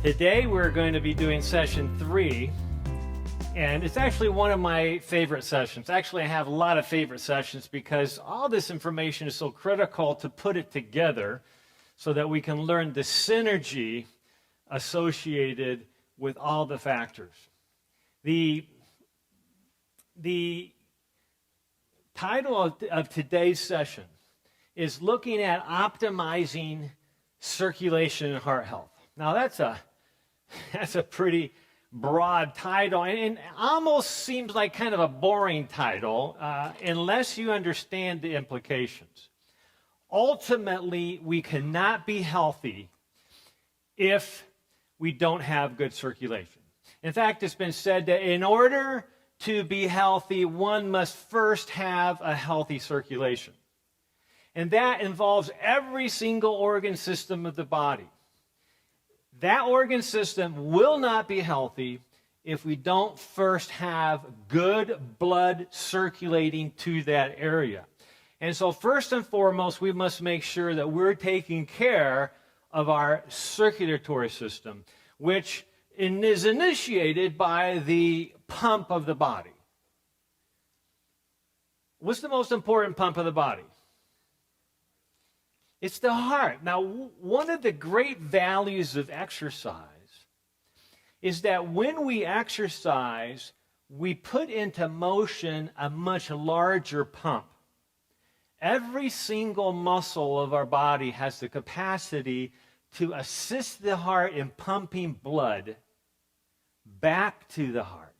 Today we're going to be doing session 3, and it's actually one of my favorite sessions. Actually, I have a lot of favorite sessions because all this information is so critical to put it together so that we can learn the synergy associated with all the factors. The title of today's session is looking at optimizing circulation and heart health. Now that's a pretty broad title, and it almost seems like kind of a boring title unless you understand the implications. Ultimately, we cannot be healthy if we don't have good circulation. In fact, it's been said that in order to be healthy, one must first have a healthy circulation. And that involves every single organ system of the body. That organ system will not be healthy if we don't first have good blood circulating to that area. And so first and foremost, we must make sure that we're taking care of our circulatory system, which is initiated by the pump of the body. What's the most important pump of the body? It's the heart. Now, one of the great values of exercise is that when we exercise, we put into motion a much larger pump. Every single muscle of our body has the capacity to assist the heart in pumping blood back to the heart.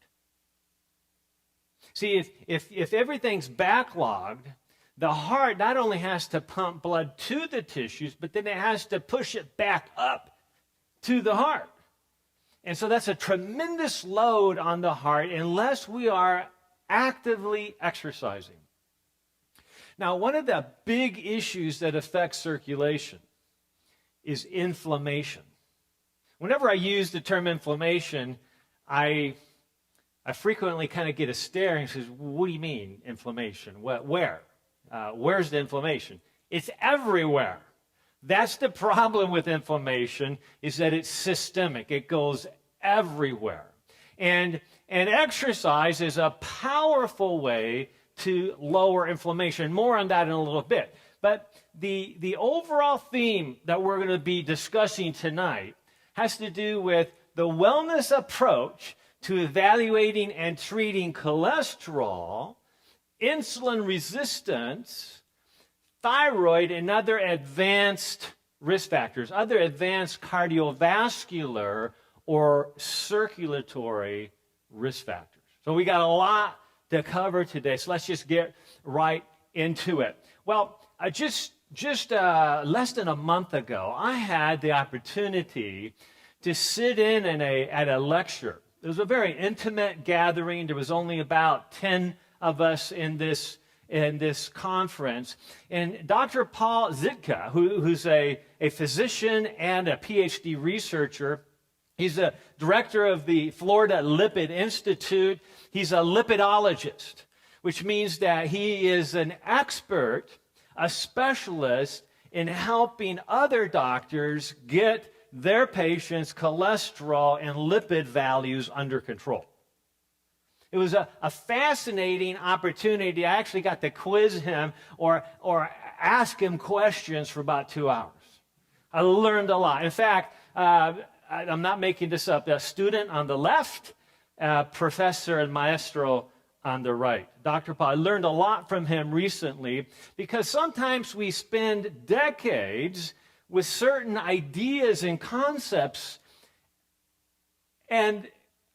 See, if everything's backlogged, the heart not only has to pump blood to the tissues, but then it has to push it back up to the heart. And so that's a tremendous load on the heart unless we are actively exercising. Now, one of the big issues that affects circulation is inflammation. Whenever I use the term inflammation, I frequently kind of get a stare and says, what do you mean inflammation? Where? Where's the inflammation? It's everywhere. That's the problem with inflammation, is that it's systemic. It goes everywhere. And exercise is a powerful way to lower inflammation. More on that in a little bit. But the overall theme that we're going to be discussing tonight has to do with the wellness approach to evaluating and treating cholesterol, insulin resistance, thyroid, and other advanced risk factors, other advanced cardiovascular or circulatory risk factors. So we got a lot to cover today, so let's just get right into it. Well, just less than a month ago, I had the opportunity to sit in at a lecture. It was a very intimate gathering. There was only about 10 of us in this conference. And Dr. Paul Zitka, who's a physician and a PhD researcher, he's a director of the Florida Lipid Institute. He's a lipidologist, which means that he is an expert, a specialist in helping other doctors get their patients' cholesterol and lipid values under control. It was a fascinating opportunity. I actually got to quiz him or ask him questions for about 2 hours. I learned a lot. In fact, I'm not making this up. A student on the left, professor and maestro on the right. Dr. Paul, I learned a lot from him recently because sometimes we spend decades with certain ideas and concepts, and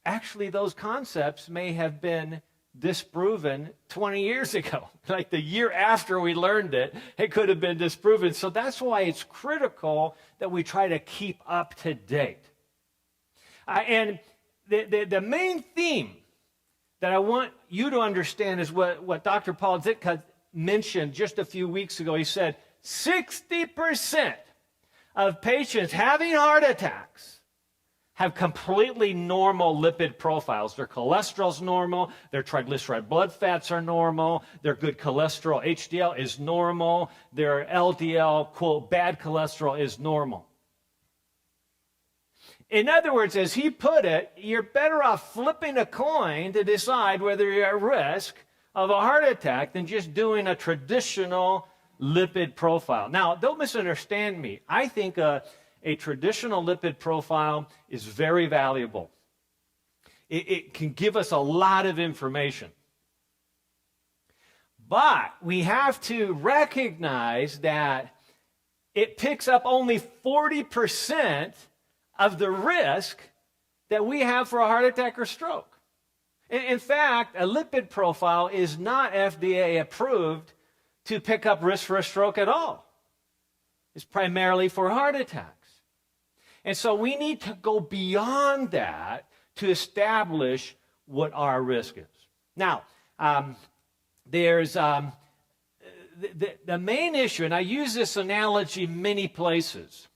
actually those concepts may have been disproven 20 years ago. Like the year after we learned it, it could have been disproven. So that's why it's critical that we try to keep up to date. And the main theme that I want you to understand is what Dr. Paul Zitka mentioned just a few weeks ago. He said 60% of patients having heart attacks have completely normal lipid profiles. Their cholesterol's normal, their triglyceride blood fats are normal, their good cholesterol, HDL, is normal, their LDL, quote, bad cholesterol is normal. In other words, as he put it, you're better off flipping a coin to decide whether you're at risk of a heart attack than just doing a traditional lipid profile. Now, don't misunderstand me. I think a traditional lipid profile is very valuable. It can give us a lot of information. But we have to recognize that it picks up only 40% of the risk that we have for a heart attack or stroke. In fact, a lipid profile is not FDA approved to pick up risk for a stroke at all. It's primarily for heart attacks. And so we need to go beyond that to establish what our risk is. Now, there's the main issue, and I use this analogy many places.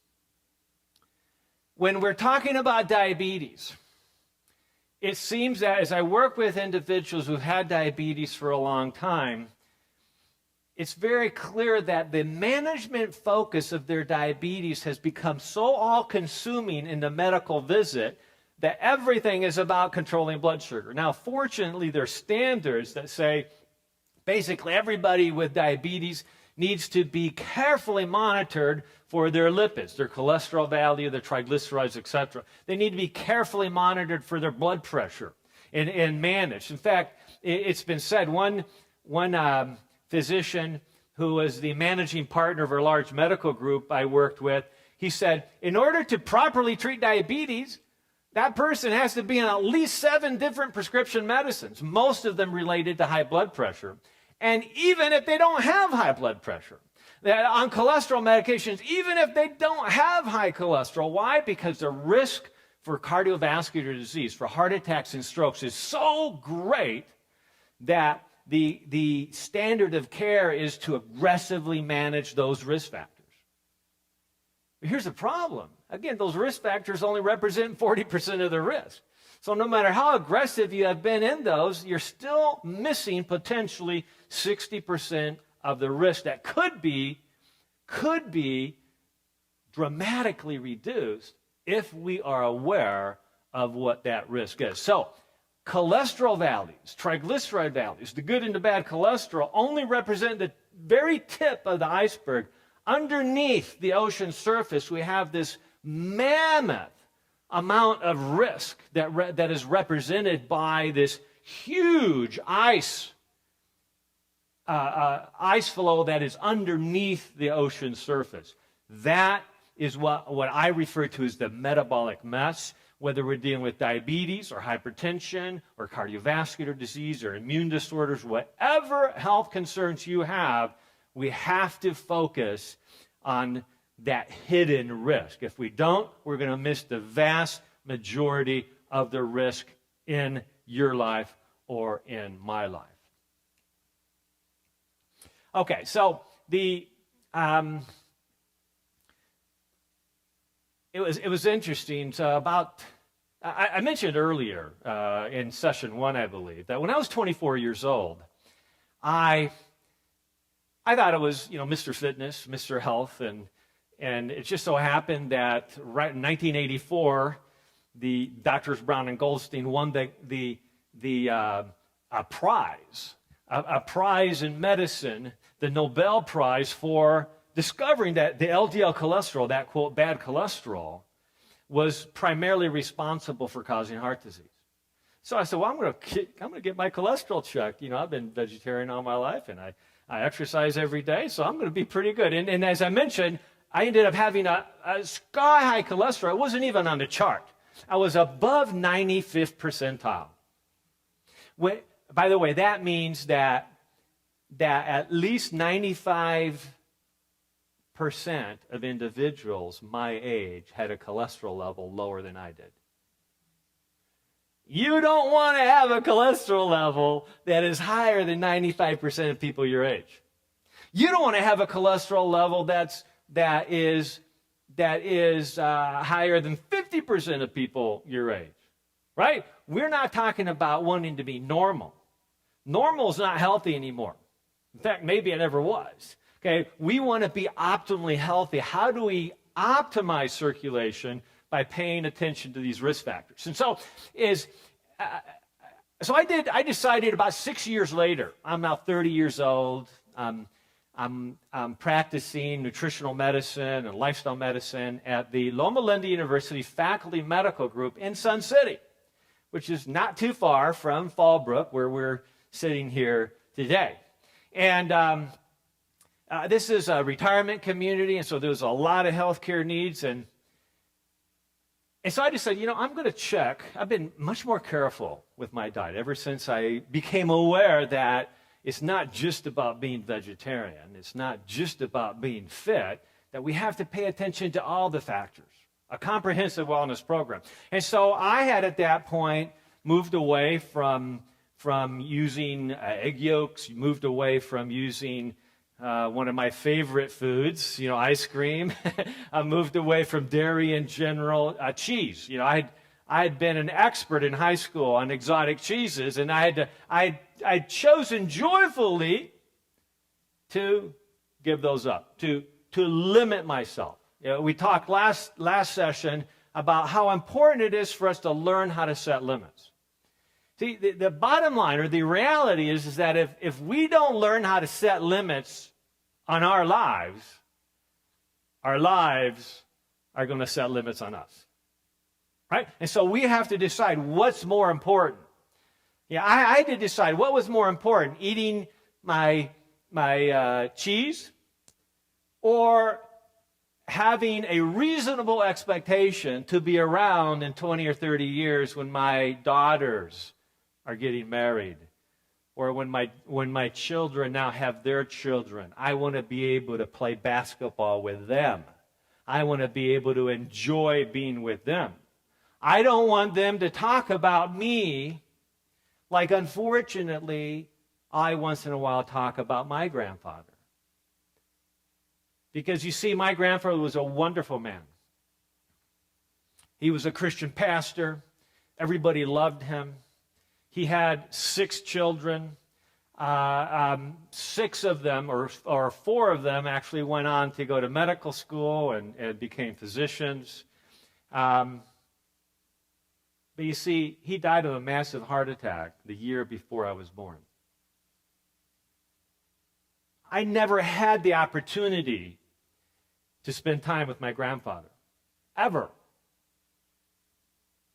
When we're talking about diabetes, it seems that as I work with individuals who've had diabetes for a long time, it's very clear that the management focus of their diabetes has become so all-consuming in the medical visit that everything is about controlling blood sugar. Now, fortunately, there are standards that say basically everybody with diabetes needs to be carefully monitored for their lipids, their cholesterol value, their triglycerides, etc. They need to be carefully monitored for their blood pressure and managed. In fact, it's been said, one physician who was the managing partner of a large medical group I worked with, he said, in order to properly treat diabetes, that person has to be on at least 7 different prescription medicines, most of them related to high blood pressure. And even if they don't have high blood pressure, that on cholesterol medications, even if they don't have high cholesterol. Why? Because the risk for cardiovascular disease, for heart attacks and strokes is so great that the standard of care is to aggressively manage those risk factors. But here's the problem. Again, those risk factors only represent 40% of the risk. So no matter how aggressive you have been in those, you're still missing potentially 60% of the risk that could be dramatically reduced if we are aware of what that risk is. So cholesterol values, triglyceride values, the good and the bad cholesterol only represent the very tip of the iceberg. Underneath the ocean surface, we have this mammoth amount of risk that is represented by this huge ice flow that is underneath the ocean surface. That is what I refer to as the metabolic mess, whether we're dealing with diabetes or hypertension or cardiovascular disease or immune disorders, whatever health concerns you have, we have to focus on that hidden risk. If we don't, we're going to miss the vast majority of the risk in your life or in my life. Okay, so it was interesting. So I mentioned earlier in session 1, I believe, that when I was 24 years old, I thought it was, Mr. Fitness, Mr. Health, and it just so happened that right in 1984, the Doctors Brown and Goldstein won a prize in medicine, the Nobel Prize for discovering that the LDL cholesterol, that quote bad cholesterol, was primarily responsible for causing heart disease. So I said, well, I'm going to get my cholesterol checked. I've been vegetarian all my life, and I exercise every day, so I'm going to be pretty good. And as I mentioned, I ended up having a sky-high cholesterol. It wasn't even on the chart. I was above 95th percentile. By the way, that means that at least 95% of individuals my age had a cholesterol level lower than I did. You don't want to have a cholesterol level that is higher than 95% of people your age. You don't want to have a cholesterol level that is higher than 50% of people your age, right? We're not talking about wanting to be normal. Normal is not healthy anymore. In fact, maybe it never was. Okay, we want to be optimally healthy. How do we optimize circulation? by paying attention to these risk factors. And so I decided about 6 years later, I'm now 30 years old, I'm practicing nutritional medicine and lifestyle medicine at the Loma Linda University Faculty Medical Group in Sun City, which is not too far from Fallbrook, where we're sitting here today. And this is a retirement community, and so there's a lot of healthcare needs. And so I decided, I'm going to check. I've been much more careful with my diet ever since I became aware that it's not just about being vegetarian. It's not just about being fit, that we have to pay attention to all the factors, a comprehensive wellness program. And so I had at that point moved away from using egg yolks, moved away from using one of my favorite foods, ice cream. I moved away from dairy in general, cheese. I had been an expert in high school on exotic cheeses, and I'd chosen joyfully to give those up, to limit myself. We talked last session about how important it is for us to learn how to set limits. See, the bottom line, or the reality is that if we don't learn how to set limits on our lives are going to set limits on us. Right? And so we have to decide what's more important. I had to decide what was more important, eating my cheese or having a reasonable expectation to be around in 20 or 30 years when my daughters are getting married, or when my children now have their children. I want to be able to play basketball with them. I want to be able to enjoy being with them. I don't want them to talk about me like, unfortunately, I once in a while talk about my grandfather. Because you see, my grandfather was a wonderful man. He was a Christian pastor. Everybody loved him. He had 6 children. 6 of them, or 4 of them, actually went on to go to medical school and became physicians. But you see, he died of a massive heart attack the year before I was born. I never had the opportunity to spend time with my grandfather, ever.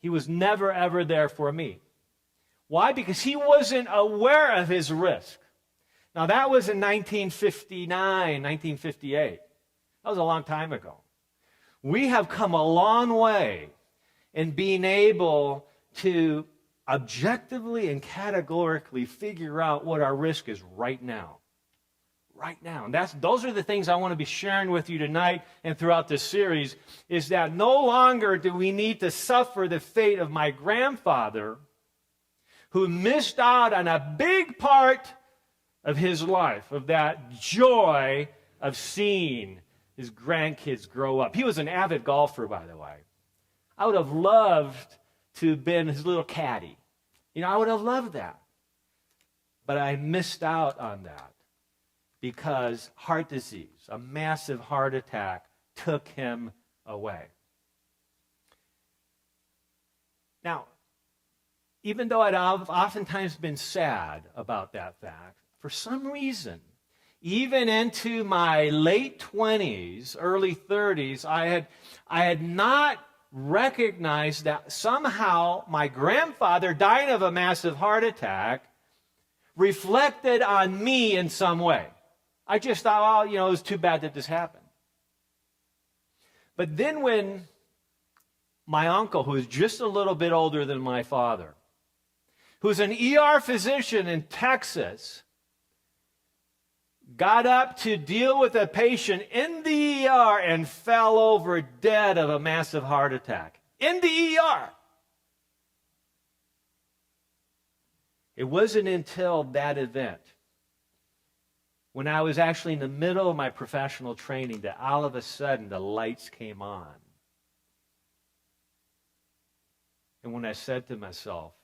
He was never, ever there for me. Why? Because he wasn't aware of his risk. Now, that was in 1959, 1958. That was a long time ago. We have come a long way in being able to objectively and categorically figure out what our risk is right now. Right now. And those are the things I want to be sharing with you tonight and throughout this series, is that no longer do we need to suffer the fate of my grandfather, who missed out on a big part of his life, of that joy of seeing his grandkids grow up. He was an avid golfer, by the way. I would have loved to have been his little caddy. I would have loved that. But I missed out on that because heart disease, a massive heart attack, took him away. Now, even though I'd oftentimes been sad about that fact, for some reason, even into my late 20s, early 30s, I had not recognized that somehow my grandfather dying of a massive heart attack reflected on me in some way. I just thought, it was too bad that this happened. But then when my uncle, who was just a little bit older than my father, who's an ER physician in Texas, got up to deal with a patient in the ER and fell over dead of a massive heart attack. In the ER. It wasn't until that event, when I was actually in the middle of my professional training, that all of a sudden the lights came on. And when I said to myself,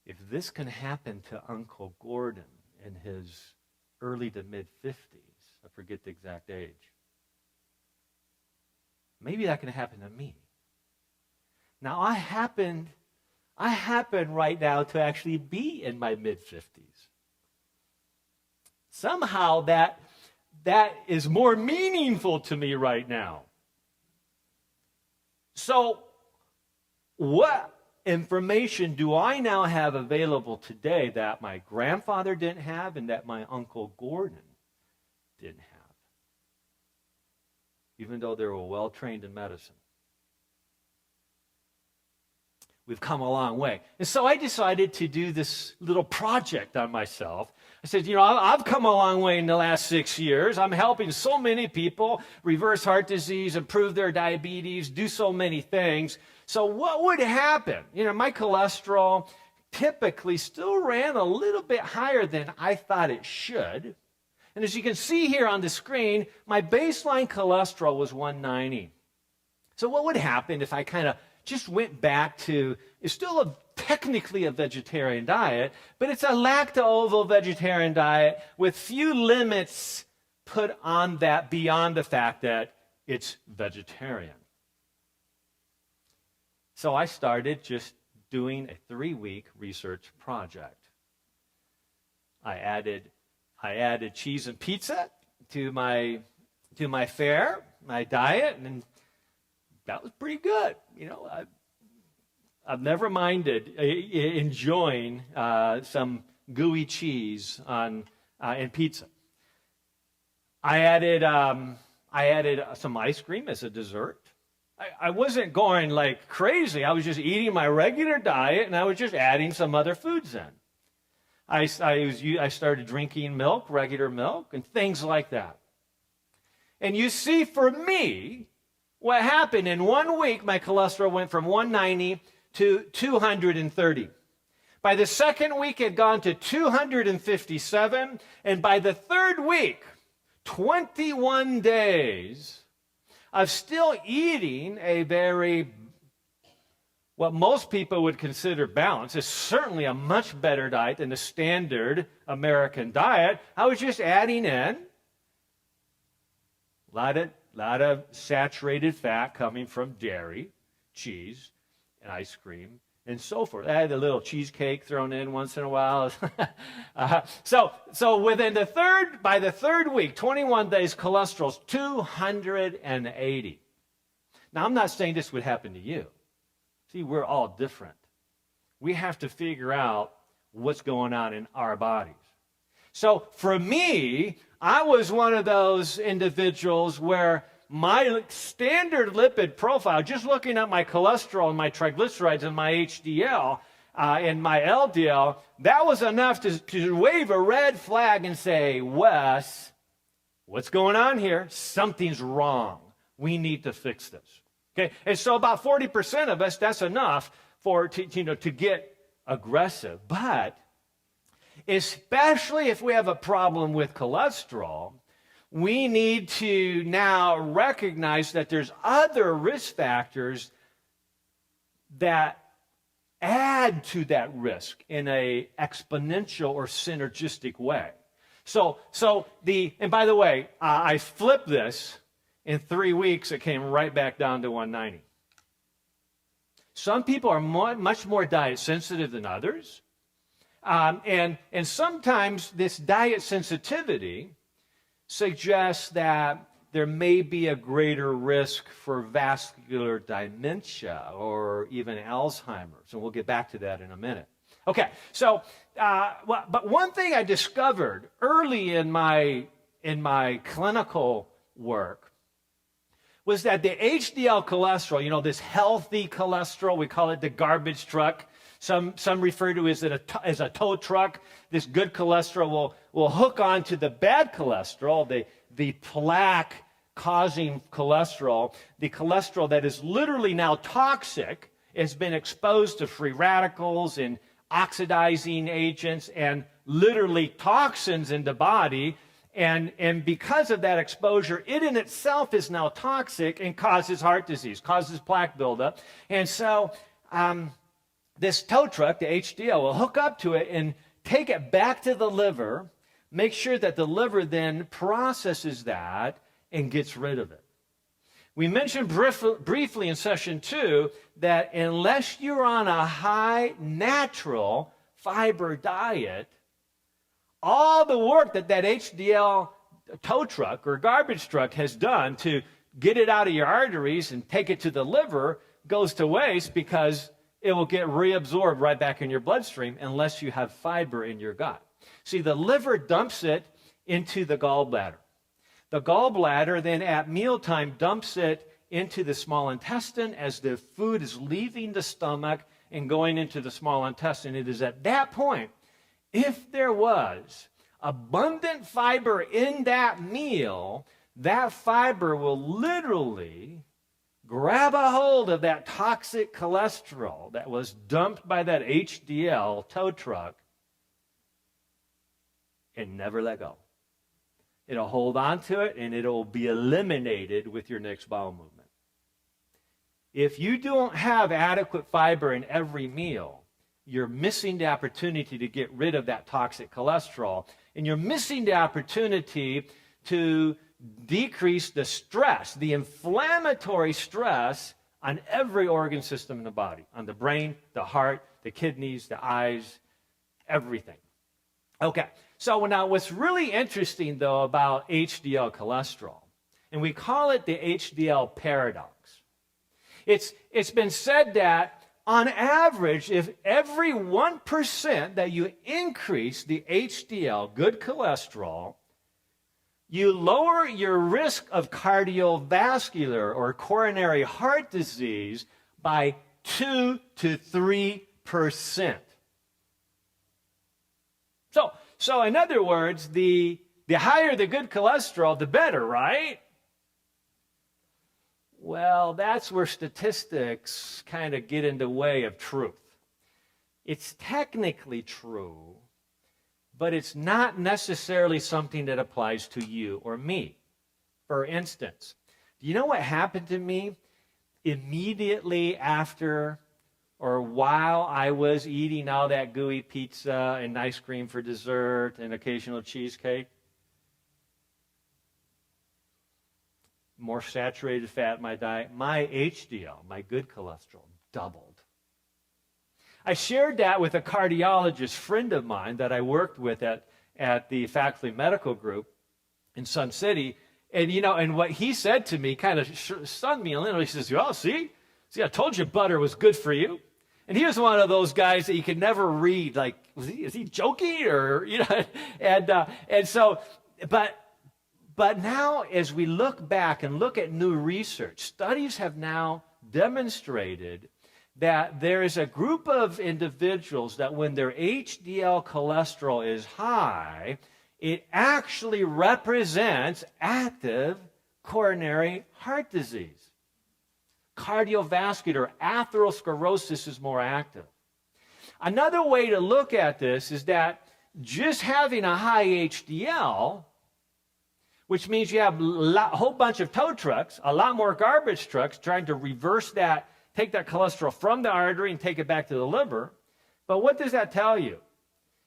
if this can happen to Uncle Gordon in his early to mid-50s, I forget the exact age, maybe that can happen to me. Now, I happen right now to actually be in my mid-50s. Somehow that is more meaningful to me right now. So, what information do I now have available today that my grandfather didn't have and that my Uncle Gordon didn't have? Even though they were well trained in medicine. We've come a long way. And so I decided to do this little project on myself. I said, I've come a long way in the last 6 years. I'm helping so many people reverse heart disease, improve their diabetes, do so many things. So what would happen? My cholesterol typically still ran a little bit higher than I thought it should. And as you can see here on the screen, my baseline cholesterol was 190. So what would happen if I kind of just went back to, it's still technically a vegetarian diet, but it's a lacto-ovo vegetarian diet with few limits put on that beyond the fact that it's vegetarian. So I started just doing a 3-week research project. I added cheese and pizza to my fare, my diet, and that was pretty good. I've never minded enjoying some gooey cheese on pizza. I added some ice cream as a dessert. I wasn't going like crazy. I was just eating my regular diet, and I was just adding some other foods in. I started drinking milk, regular milk, and things like that. And you see, for me, what happened in 1 week, my cholesterol went from 190 to 230. By the second week, it had gone to 257. And by the third week, 21 days of still eating a very, what most people would consider balanced, is certainly a much better diet than the standard American diet. I was just adding in a lot of saturated fat coming from dairy, cheese, and ice cream, and so forth. I had a little cheesecake thrown in once in a while. So by the third week, 21 days, cholesterol's 280. Now, I'm not saying this would happen to you. See, we're all different. We have to figure out what's going on in our bodies. So for me, I was one of those individuals where my standard lipid profile, just looking at my cholesterol and my triglycerides and my HDL and my LDL, that was enough to wave a red flag and say, Wes, what's going on here? Something's wrong. We need to fix this. Okay, and so about 40% of us, that's enough to get aggressive. But especially if we have a problem with cholesterol, we need to now recognize that there's other risk factors that add to that risk in an exponential or synergistic way. And by the way, I flipped this. In 3 weeks, it came right back down to 190. Some people are much more diet sensitive than others. And sometimes this diet sensitivity suggests that there may be a greater risk for vascular dementia or even Alzheimer's. And we'll get back to that in a minute. Okay, so, but one thing I discovered early in my clinical work was that the HDL cholesterol, this healthy cholesterol, we call it the garbage truck. Some refer to it as a tow truck. This good cholesterol will hook onto the bad cholesterol, the plaque-causing cholesterol, the cholesterol that is literally now toxic. It's been exposed to free radicals and oxidizing agents and literally toxins in the body. And because of that exposure, it in itself is now toxic and causes heart disease, causes plaque buildup. And so this tow truck, the HDL, will hook up to it and take it back to the liver, make sure that the liver then processes that and gets rid of it. We mentioned briefly in session 2 that unless you're on a high natural fiber diet, all the work that HDL tow truck or garbage truck has done to get it out of your arteries and take it to the liver goes to waste, because it will get reabsorbed right back in your bloodstream unless you have fiber in your gut. See, the liver dumps it into the gallbladder. The gallbladder then at mealtime dumps it into the small intestine as the food is leaving the stomach and going into the small intestine. It is at that point, if there was abundant fiber in that meal, that fiber will literally grab a hold of that toxic cholesterol that was dumped by that HDL tow truck and never let go. It'll hold on to it, and it'll be eliminated with your next bowel movement. If you don't have adequate fiber in every meal, you're missing the opportunity to get rid of that toxic cholesterol, and you're missing the opportunity to decrease the stress, the inflammatory stress on every organ system in the body, on the brain, the heart, the kidneys, the eyes, everything. Okay, so now what's really interesting, though, about HDL cholesterol, and we call it the HDL paradox. It's been said that on average, if every 1% that you increase the HDL, good cholesterol, you lower your risk of cardiovascular or coronary heart disease by 2 to 3%. So in other words, the higher the good cholesterol, the better, right? Well, that's where statistics kind of get in the way of truth. It's technically true, but it's not necessarily something that applies to you or me. For instance, do you know what happened to me immediately after or while I was eating all that gooey pizza and ice cream for dessert and occasional cheesecake? More saturated fat in my diet. My HDL, my good cholesterol, doubled. I shared that with a cardiologist friend of mine that I worked with at the faculty medical group in Sun City. And what he said to me kind of stunned me a little. He says, "Oh, see, I told you butter was good for you." And he was one of those guys that you could never read. Like, is he joking or But now, as we look back and look at new research, studies have now demonstrated that there is a group of individuals that when their HDL cholesterol is high, it actually represents active coronary heart disease. Cardiovascular atherosclerosis is more active. Another way to look at this is that just having a high HDL, which means you have a whole bunch of tow trucks, a lot more garbage trucks trying to reverse that, take that cholesterol from the artery and take it back to the liver. But what does that tell you?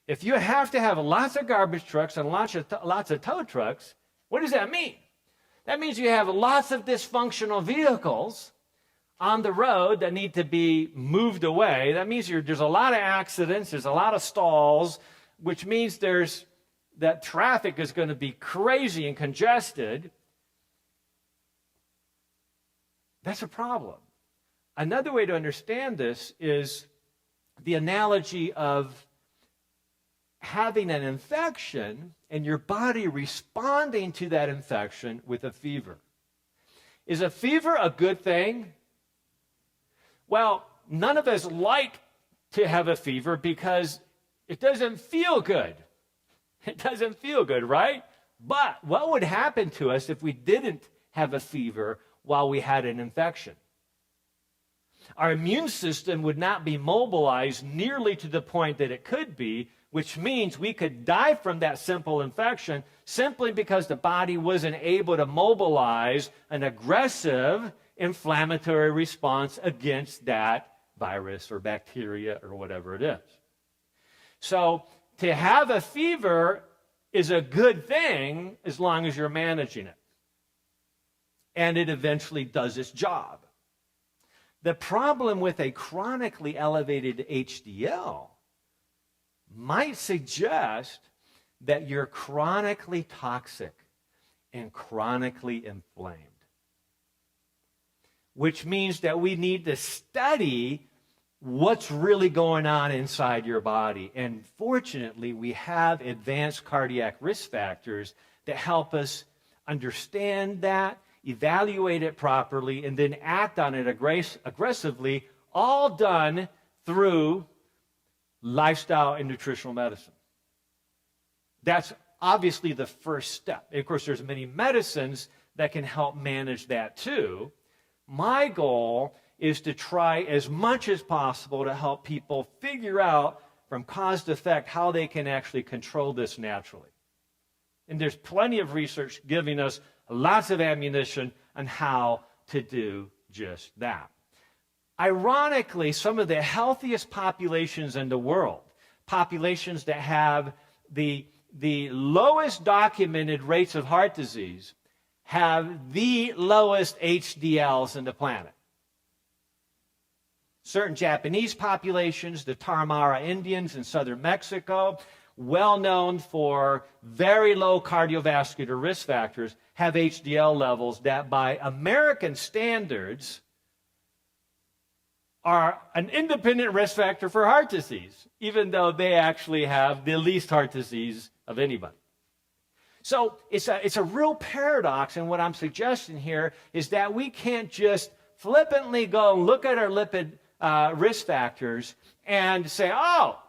If you have to have lots of garbage trucks and lots of tow trucks, what does that mean? That means you have lots of dysfunctional vehicles on the road that need to be moved away. That means there's a lot of accidents, there's a lot of stalls, which means that traffic is going to be crazy and congested. That's a problem. Another way to understand this is the analogy of having an infection and your body responding to that infection with a fever. Is a fever a good thing? Well, none of us like to have a fever because it doesn't feel good. It doesn't feel good, right? But what would happen to us if we didn't have a fever while we had an infection? Our immune system would not be mobilized nearly to the point that it could be, which means we could die from that simple infection simply because the body wasn't able to mobilize an aggressive inflammatory response against that virus or bacteria or whatever it is. So to have a fever is a good thing as long as you're managing it. and it eventually does its job. The problem with a chronically elevated HDL might suggest that you're chronically toxic and chronically inflamed, which means that we need to study what's really going on inside your body. And fortunately, we have advanced cardiac risk factors that help us understand that, evaluate it properly, and then act on it aggressively, all done through lifestyle and nutritional medicine. That's obviously the first step. And of course, there's many medicines that can help manage that too. My goal is to try as much as possible to help people figure out from cause to effect how they can actually control this naturally. And there's plenty of research giving us lots of ammunition on how to do just that. Ironically, some of the healthiest populations in the world, populations that have the lowest documented rates of heart disease, have the lowest HDLs in the planet. Certain Japanese populations, the Tarahumara Indians in southern Mexico, well known for very low cardiovascular risk factors, have HDL levels that by American standards are an independent risk factor for heart disease, even though they actually have the least heart disease of anybody. So it's a real paradox, and what I'm suggesting here is that we can't just flippantly go and look at our lipid risk factors and say, oh,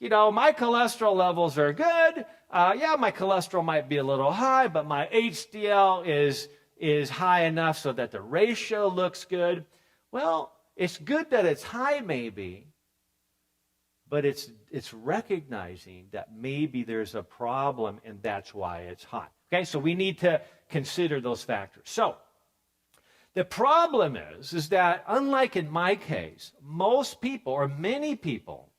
my cholesterol levels are good. Yeah, my cholesterol might be a little high, but my HDL is high enough so that the ratio looks good. Well, it's good that it's high maybe, but it's recognizing that maybe there's a problem and that's why it's high. Okay, so we need to consider those factors. So the problem is that unlike in my case, most people or many people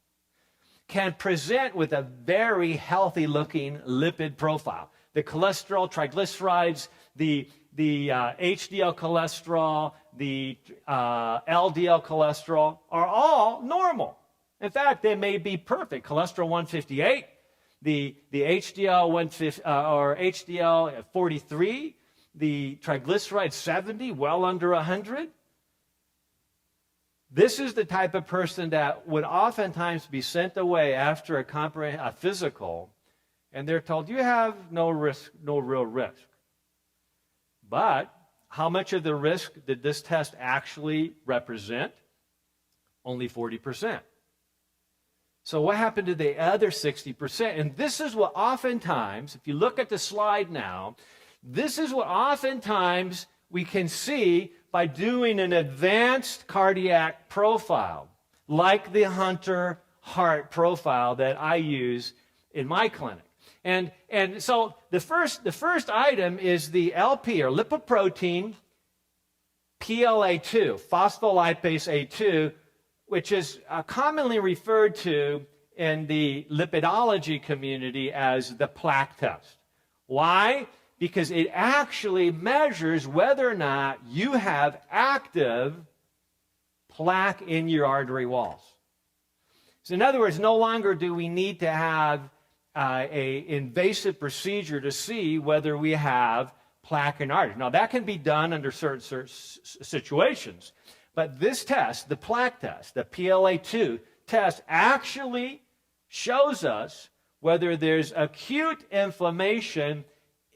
can present with a very healthy looking lipid profile. The cholesterol, triglycerides, the HDL cholesterol, the LDL cholesterol are all normal. In fact, they may be perfect. Cholesterol 158, the HDL 150 or HDL 43, the triglycerides 70, well under 100. This is the type of person that would oftentimes be sent away after a physical, and they're told, you have no real risk. But how much of the risk did this test actually represent? Only 40%. So what happened to the other 60%? And this is what oftentimes, if you look at the slide now, this is what oftentimes we can see by doing an advanced cardiac profile, like the Hunter heart profile that I use in my clinic. And so the first item is the LP, or lipoprotein PLA2, phospholipase A2, which is commonly referred to in the lipidology community as the Plaque Test. Why? Because it actually measures whether or not you have active plaque in your artery walls. So in other words, no longer do we need to have an invasive procedure to see whether we have plaque in arteries. Now, that can be done under certain situations. But this test, the Plaque Test, the PLA2 test, actually shows us whether there's acute inflammation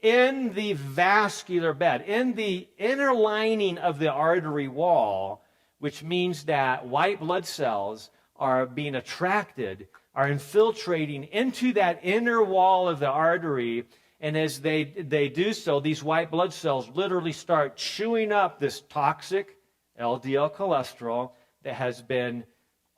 in the vascular bed, in the inner lining of the artery wall, which means that white blood cells are being attracted, are infiltrating into that inner wall of the artery, and as they do so, these white blood cells literally start chewing up this toxic LDL cholesterol that has been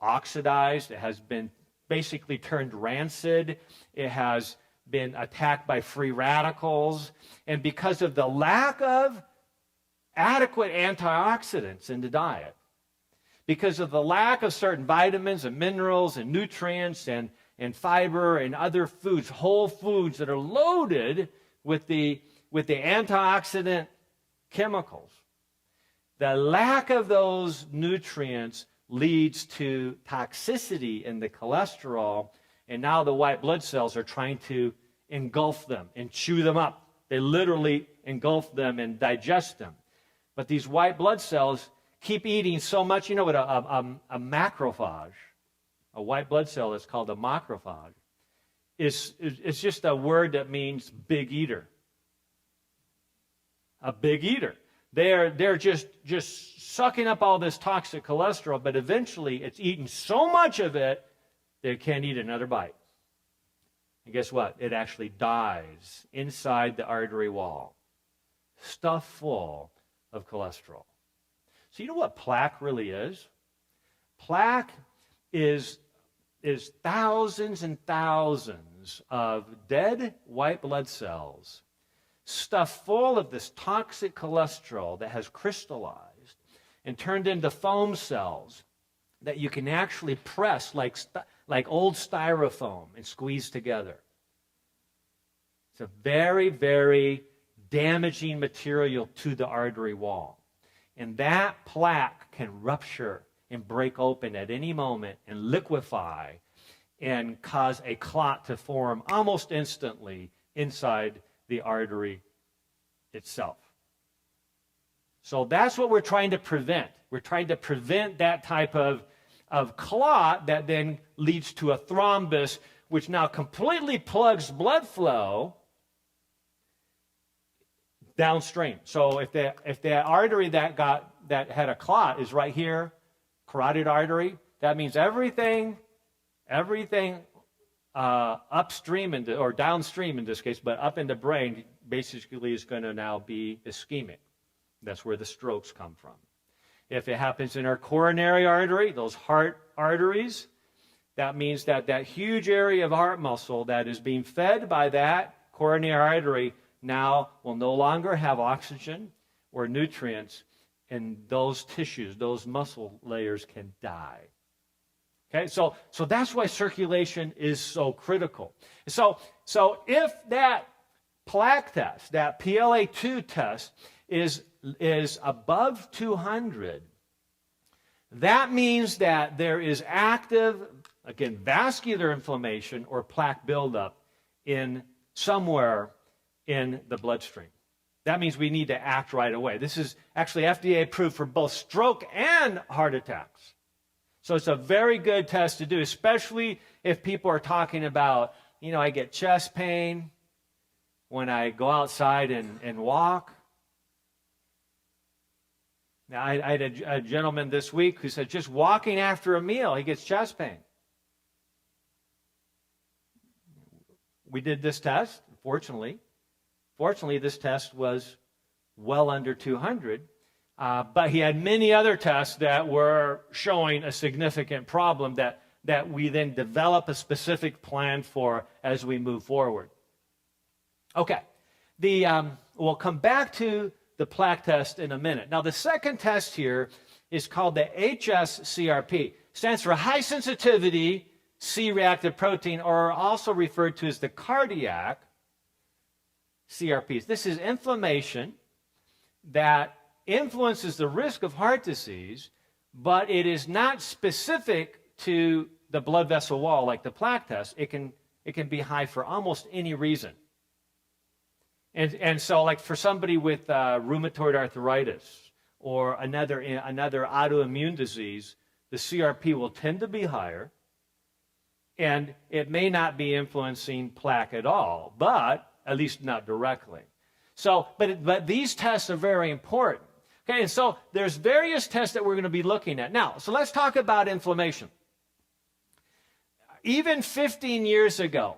oxidized, it has been basically turned rancid, it has been attacked by free radicals, and because of the lack of adequate antioxidants in the diet, because of the lack of certain vitamins and minerals and nutrients and fiber and other foods, whole foods that are loaded with the antioxidant chemicals, the lack of those nutrients leads to toxicity in the cholesterol, and now the white blood cells are trying to engulf them and chew them up. They literally engulf them and digest them. But these white blood cells keep eating so much. You know what a macrophage, a white blood cell is called a macrophage, it's just a word that means big eater. A big eater. They're just sucking up all this toxic cholesterol, but eventually it's eaten so much of it that it can't eat another bite. And guess what? It actually dies inside the artery wall, stuffed full of cholesterol. So you know what plaque really is? Plaque is thousands and thousands of dead white blood cells stuffed full of this toxic cholesterol that has crystallized and turned into foam cells that you can actually press like old styrofoam and squeeze together. It's a very, very damaging material to the artery wall. And that plaque can rupture and break open at any moment and liquefy and cause a clot to form almost instantly inside the artery itself. So that's what we're trying to prevent. We're trying to prevent that type of clot that then leads to a thrombus, which now completely plugs blood flow downstream. So if the artery that had a clot is right here, carotid artery, that means everything upstream or downstream in this case, but up in the brain basically is going to now be ischemic. That's where the strokes come from. If it happens in our coronary artery, those heart arteries, that means that huge area of heart muscle that is being fed by that coronary artery now will no longer have oxygen or nutrients, and those tissues, those muscle layers can die. Okay, so that's why circulation is so critical. So if that plaque test, that PLA2 test, is above 200, that means that there is active, again, vascular inflammation or plaque buildup in somewhere in the bloodstream. That means we need to act right away. This is actually FDA approved for both stroke and heart attacks. So it's a very good test to do, especially if people are talking about, I get chest pain when I go outside and walk. Now, I had a gentleman this week who said just walking after a meal, he gets chest pain. We did this test, fortunately. Fortunately, this test was well under 200. But he had many other tests that were showing a significant problem that we then develop a specific plan for as we move forward. Okay, we'll come back to the plaque test in a minute. Now, the second test here is called the Hscrp. Stands for high sensitivity C-reactive protein, or also referred to as the cardiac CRPs. This is inflammation that influences the risk of heart disease, but it is not specific to the blood vessel wall like the plaque test. It can be high for almost any reason. And so, like for somebody with rheumatoid arthritis or another autoimmune disease, the CRP will tend to be higher, and it may not be influencing plaque at all, but at least not directly. So, but these tests are very important. Okay, and so there's various tests that we're going to be looking at. Now, so let's talk about inflammation. Even 15 years ago,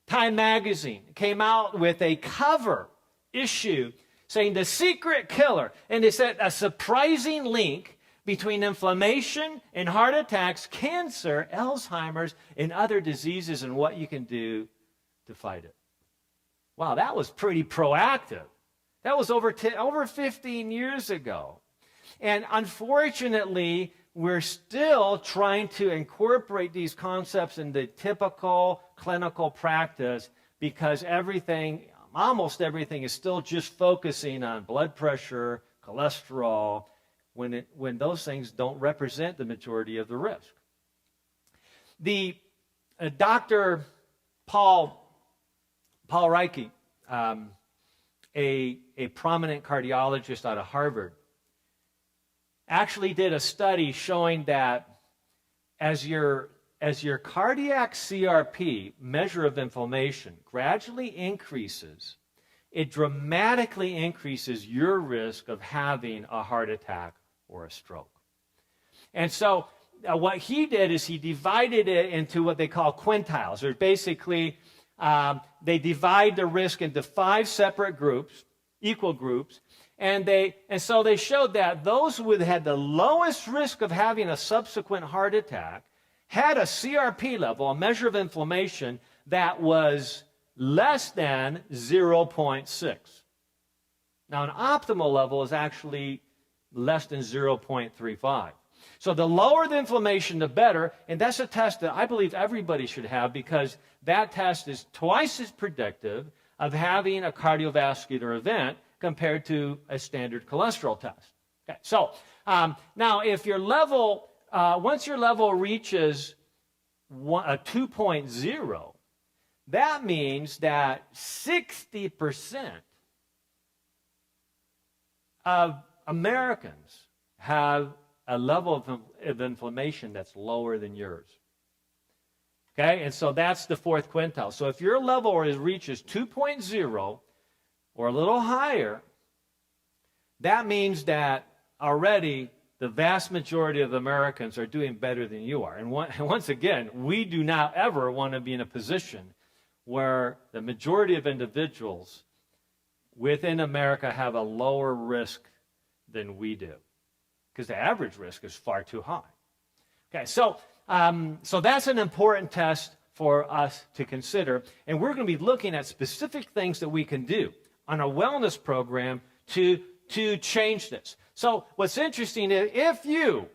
Time magazine came out with a cover issue saying the secret killer, and it said a surprising link between inflammation and heart attacks, cancer, Alzheimer's, and other diseases, and what you can do to fight it. Wow, that was pretty proactive. That was over 15 years ago. And unfortunately, we're still trying to incorporate these concepts into typical clinical practice because almost everything is still just focusing on blood pressure, cholesterol, when those things don't represent the majority of the risk. The Dr. Paul Reicke, a prominent cardiologist out of Harvard, actually did a study showing that as your cardiac CRP, measure of inflammation, gradually increases, it dramatically increases your risk of having a heart attack or a stroke. And so what he did is he divided it into what they call quintiles. Or basically, they divide the risk into 5 separate groups, equal groups, and so they showed that those who had the lowest risk of having a subsequent heart attack had a CRP level, a measure of inflammation, that was less than 0.6. Now, an optimal level is actually less than 0.35. So the lower the inflammation, the better, and that's a test that I believe everybody should have, because that test is twice as predictive of having a cardiovascular event compared to a standard cholesterol test. Okay, so now if your level, once your level reaches a 2.0, that means that 60% of Americans have a level of inflammation that's lower than yours. Okay, and so that's the 4th quintile. So if your level reaches 2.0 or a little higher, that means that already the vast majority of Americans are doing better than you are. And once again, we do not ever want to be in a position where the majority of individuals within America have a lower risk than we do, because the average risk is far too high. Okay, so that's an important test for us to consider, and we're going to be looking at specific things that we can do on a wellness program to change this. So what's interesting is if you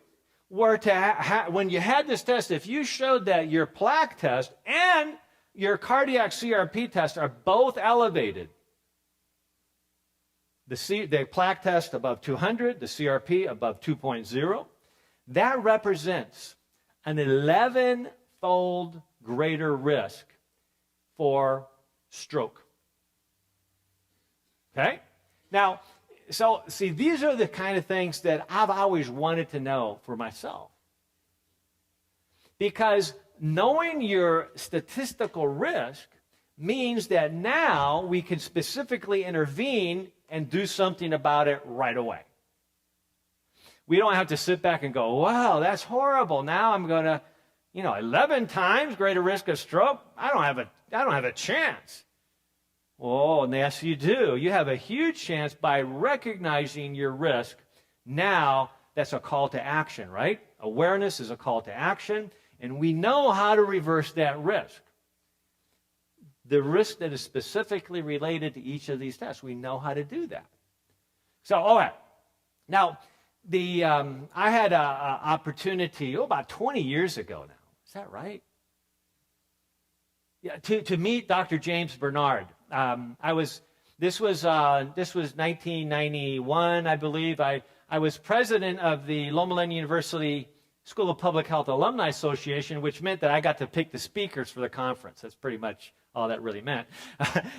were to, when you had this test, if you showed that your plaque test and your cardiac CRP test are both elevated, the plaque test above 200, the CRP above 2.0, that represents an 11-fold greater risk for stroke. Okay? Now, so see, these are the kind of things that I've always wanted to know for myself. Because knowing your statistical risk means that now we can specifically intervene and do something about it right away. We don't have to sit back and go, wow, that's horrible. Now I'm going to, 11 times greater risk of stroke. I don't have a chance. Oh, yes, you do. You have a huge chance by recognizing your risk. Now, that's a call to action, right? Awareness is a call to action, and we know how to reverse that risk. The risk that is specifically related to each of these tests, we know how to do that. So, all right. Now, I had an opportunity, about 20 years ago now. Is that right? Yeah, to meet Dr. James Bernard. This was 1991, I believe. I was president of the Loma Linda University School of Public Health Alumni Association, which meant that I got to pick the speakers for the conference. That's pretty much all that really meant.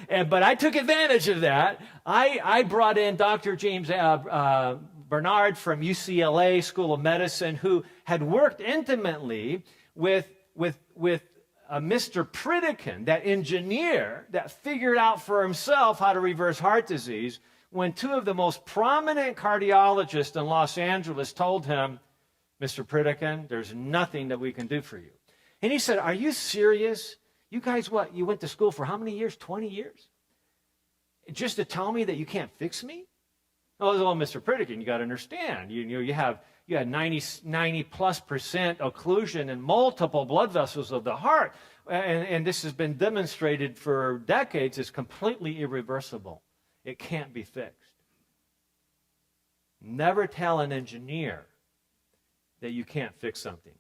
But I took advantage of that. I brought in Dr. James Bernard from UCLA School of Medicine, who had worked intimately with Mr. Pritikin, that engineer that figured out for himself how to reverse heart disease, when 2 of the most prominent cardiologists in Los Angeles told him, Mr. Pritikin, there's nothing that we can do for you. And he said, are you serious? You guys, you went to school for how many years? 20 years? Just to tell me that you can't fix me? Oh, well, Mr. Pritikin, you got to understand. You had 90+% occlusion in multiple blood vessels of the heart. And this has been demonstrated for decades as completely irreversible. It can't be fixed. Never tell an engineer that you can't fix something.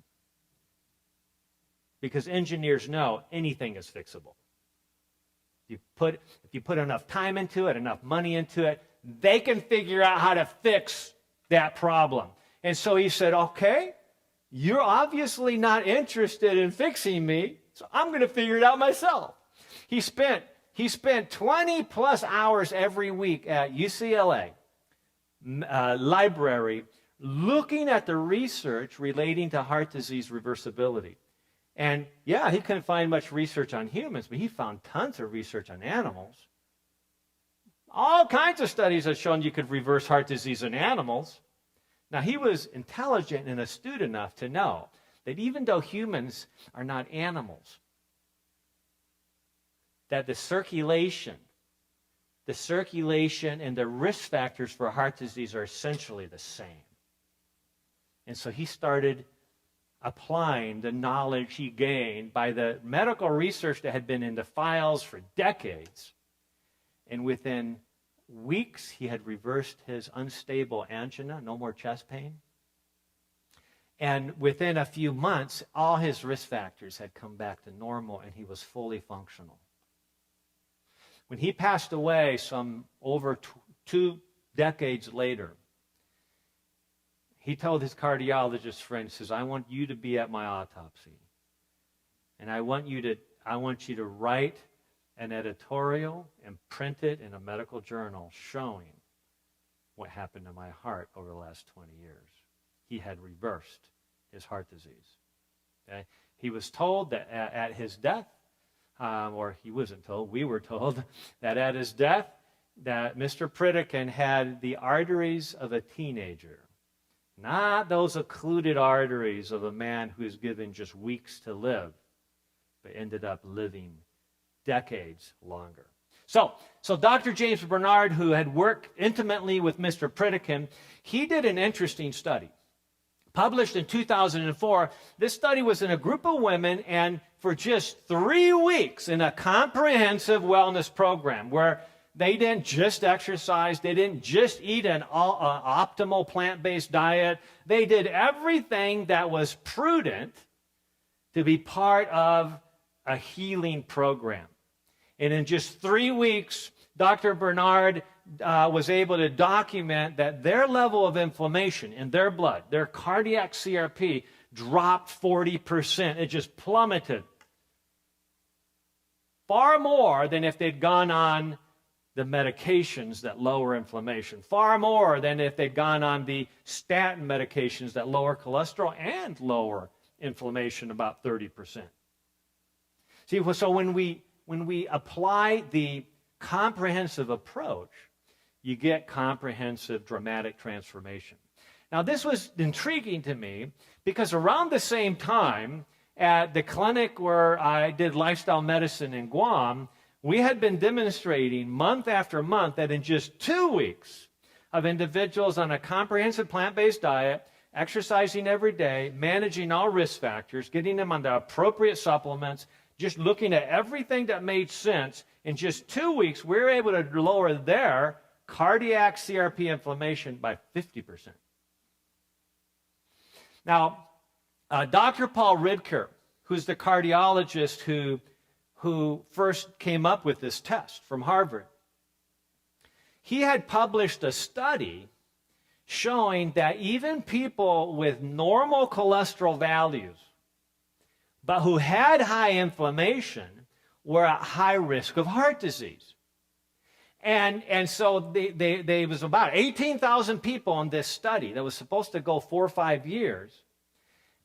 Because engineers know anything is fixable. If you put enough time into it, enough money into it, they can figure out how to fix that problem. And so he said, okay, you're obviously not interested in fixing me, so I'm going to figure it out myself. He spent 20 plus hours every week at UCLA library looking at the research relating to heart disease reversibility. And yeah, he couldn't find much research on humans, but he found tons of research on animals. All kinds of studies have shown you could reverse heart disease in animals. Now, he was intelligent and astute enough to know that even though humans are not animals, that the circulation and the risk factors for heart disease are essentially the same. And so he started applying the knowledge he gained by the medical research that had been in the files for decades. And within weeks, he had reversed his unstable angina, no more chest pain. And within a few months, all his risk factors had come back to normal, and he was fully functional. When he passed away some over 2 decades later, he told his cardiologist friend, says, I want you to be at my autopsy. And I want you to write an editorial and print it in a medical journal showing what happened to my heart over the last 20 years. He had reversed his heart disease. Okay? He was told that at his death, or he wasn't told, we were told, that at his death, that Mr. Pritikin had the arteries of a teenager, not those occluded arteries of a man who's given just weeks to live, but ended up living decades longer. So Dr. James Bernard, who had worked intimately with Mr. Pritikin, he did an interesting study. Published in 2004, this study was in a group of women and for just 3 weeks in a comprehensive wellness program where they didn't just exercise, they didn't just eat an optimal plant-based diet. They did everything that was prudent to be part of a healing program. And in just 3 weeks, Dr. Bernard was able to document that their level of inflammation in their blood, their cardiac Hscrp, dropped 40%. It just plummeted. Far more than if they'd gone on the medications that lower inflammation. Far more than if they'd gone on the statin medications that lower cholesterol and lower inflammation about 30%. See, so when we apply the comprehensive approach, you get comprehensive, dramatic transformation. Now, this was intriguing to me because around the same time, at the clinic where I did lifestyle medicine in Guam, we had been demonstrating month after month that in just 2 weeks of individuals on a comprehensive plant-based diet, exercising every day, managing all risk factors, getting them on the appropriate supplements, just looking at everything that made sense, in just 2 weeks, we were able to lower their cardiac Hscrp inflammation by 50%. Now, Dr. Paul Ridker, who's the cardiologist who first came up with this test from Harvard, he had published a study showing that even people with normal cholesterol values, but who had high inflammation, were at high risk of heart disease. And so there was about 18,000 people in this study that was supposed to go 4 or 5 years.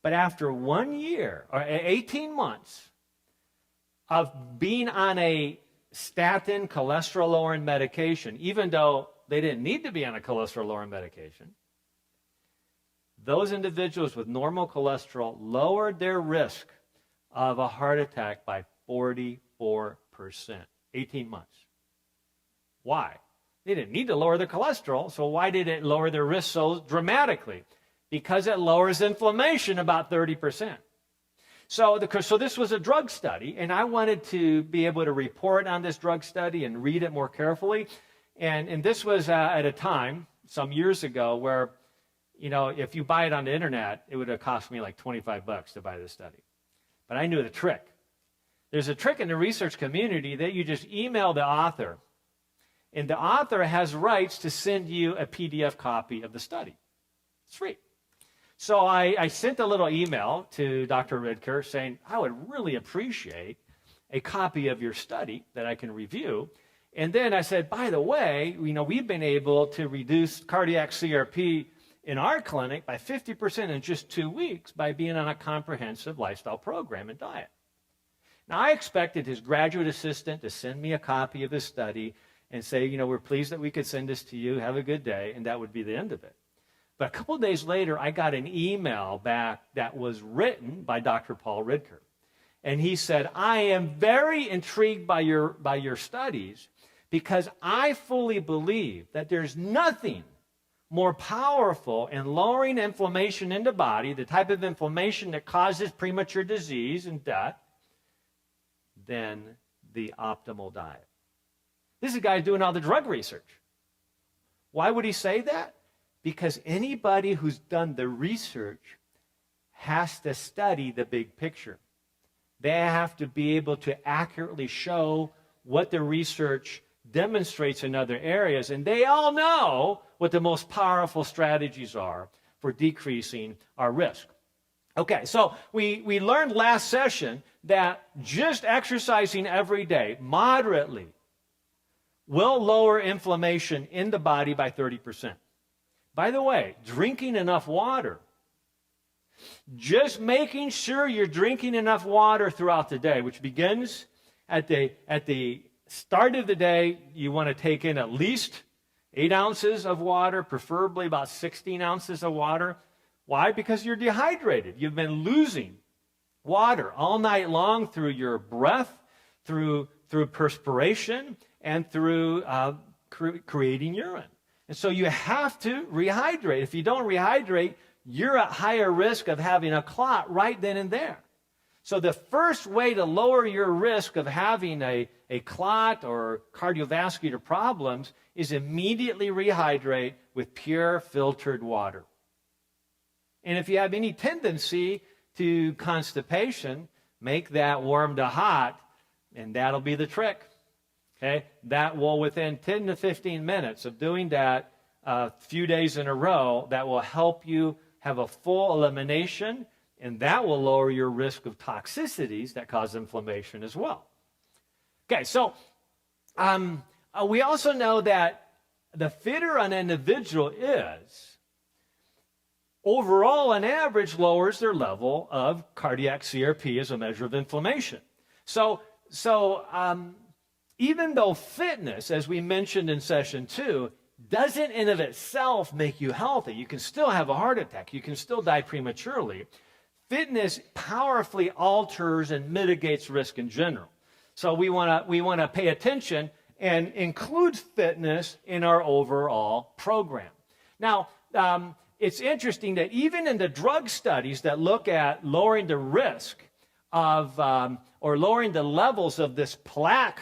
But after 1 year, or 18 months of being on a statin cholesterol-lowering medication, even though they didn't need to be on a cholesterol-lowering medication, those individuals with normal cholesterol lowered their risk of a heart attack by 44%, 18 months. Why? They didn't need to lower their cholesterol, so why did it lower their risk so dramatically? Because it lowers inflammation about 30%. So this was a drug study, and I wanted to be able to report on this drug study and read it more carefully. And this was at a time, some years ago, where, if you buy it on the internet, it would have cost me like $25 to buy this study. But I knew the trick. There's a trick in the research community that you just email the author, and the author has rights to send you a PDF copy of the study. It's free. So I sent a little email to Dr. Hscrp saying, I would really appreciate a copy of your study that I can review. And then I said, by the way, we've been able to reduce cardiac CRP in our clinic by 50% in just 2 weeks by being on a comprehensive lifestyle program and diet. Now, I expected his graduate assistant to send me a copy of his study and say, we're pleased that we could send this to you. Have a good day. And that would be the end of it. But a couple of days later, I got an email back that was written by Dr. Paul Hscrp. And he said, I am very intrigued by your studies because I fully believe that there's nothing more powerful in lowering inflammation in the body, the type of inflammation that causes premature disease and death, than the optimal diet. This is a guy doing all the drug research. Why would he say that? Because anybody who's done the research has to study the big picture. They have to be able to accurately show what the research demonstrates in other areas. And they all know what the most powerful strategies are for decreasing our risk. Okay, so we learned last session that just exercising every day, moderately, will lower inflammation in the body by 30%. By the way, drinking enough water, just making sure you're drinking enough water throughout the day, which begins at the start of the day, you want to take in at least 8 ounces of water, preferably about 16 ounces of water. Why? Because you're dehydrated. You've been losing water all night long through your breath, through perspiration, and through creating urine. And so you have to rehydrate. If you don't rehydrate, you're at higher risk of having a clot right then and there. So the first way to lower your risk of having a clot or cardiovascular problems is immediately rehydrate with pure filtered water. And if you have any tendency to constipation, make that warm to hot, and that'll be the trick. Okay? That will, within 10 to 15 minutes of doing that a few days in a row, that will help you have a full elimination, and that will lower your risk of toxicities that cause inflammation as well. Okay, so we also know that the fitter an individual is, overall, on average, lowers their level of cardiac CRP as a measure of inflammation. So even though fitness, as we mentioned in session 2, doesn't in of itself make you healthy, you can still have a heart attack, you can still die prematurely, fitness powerfully alters and mitigates risk in general. So we want to pay attention and include fitness in our overall program. Now, it's interesting that even in the drug studies that look at lowering the risk of or lowering the levels of this plaque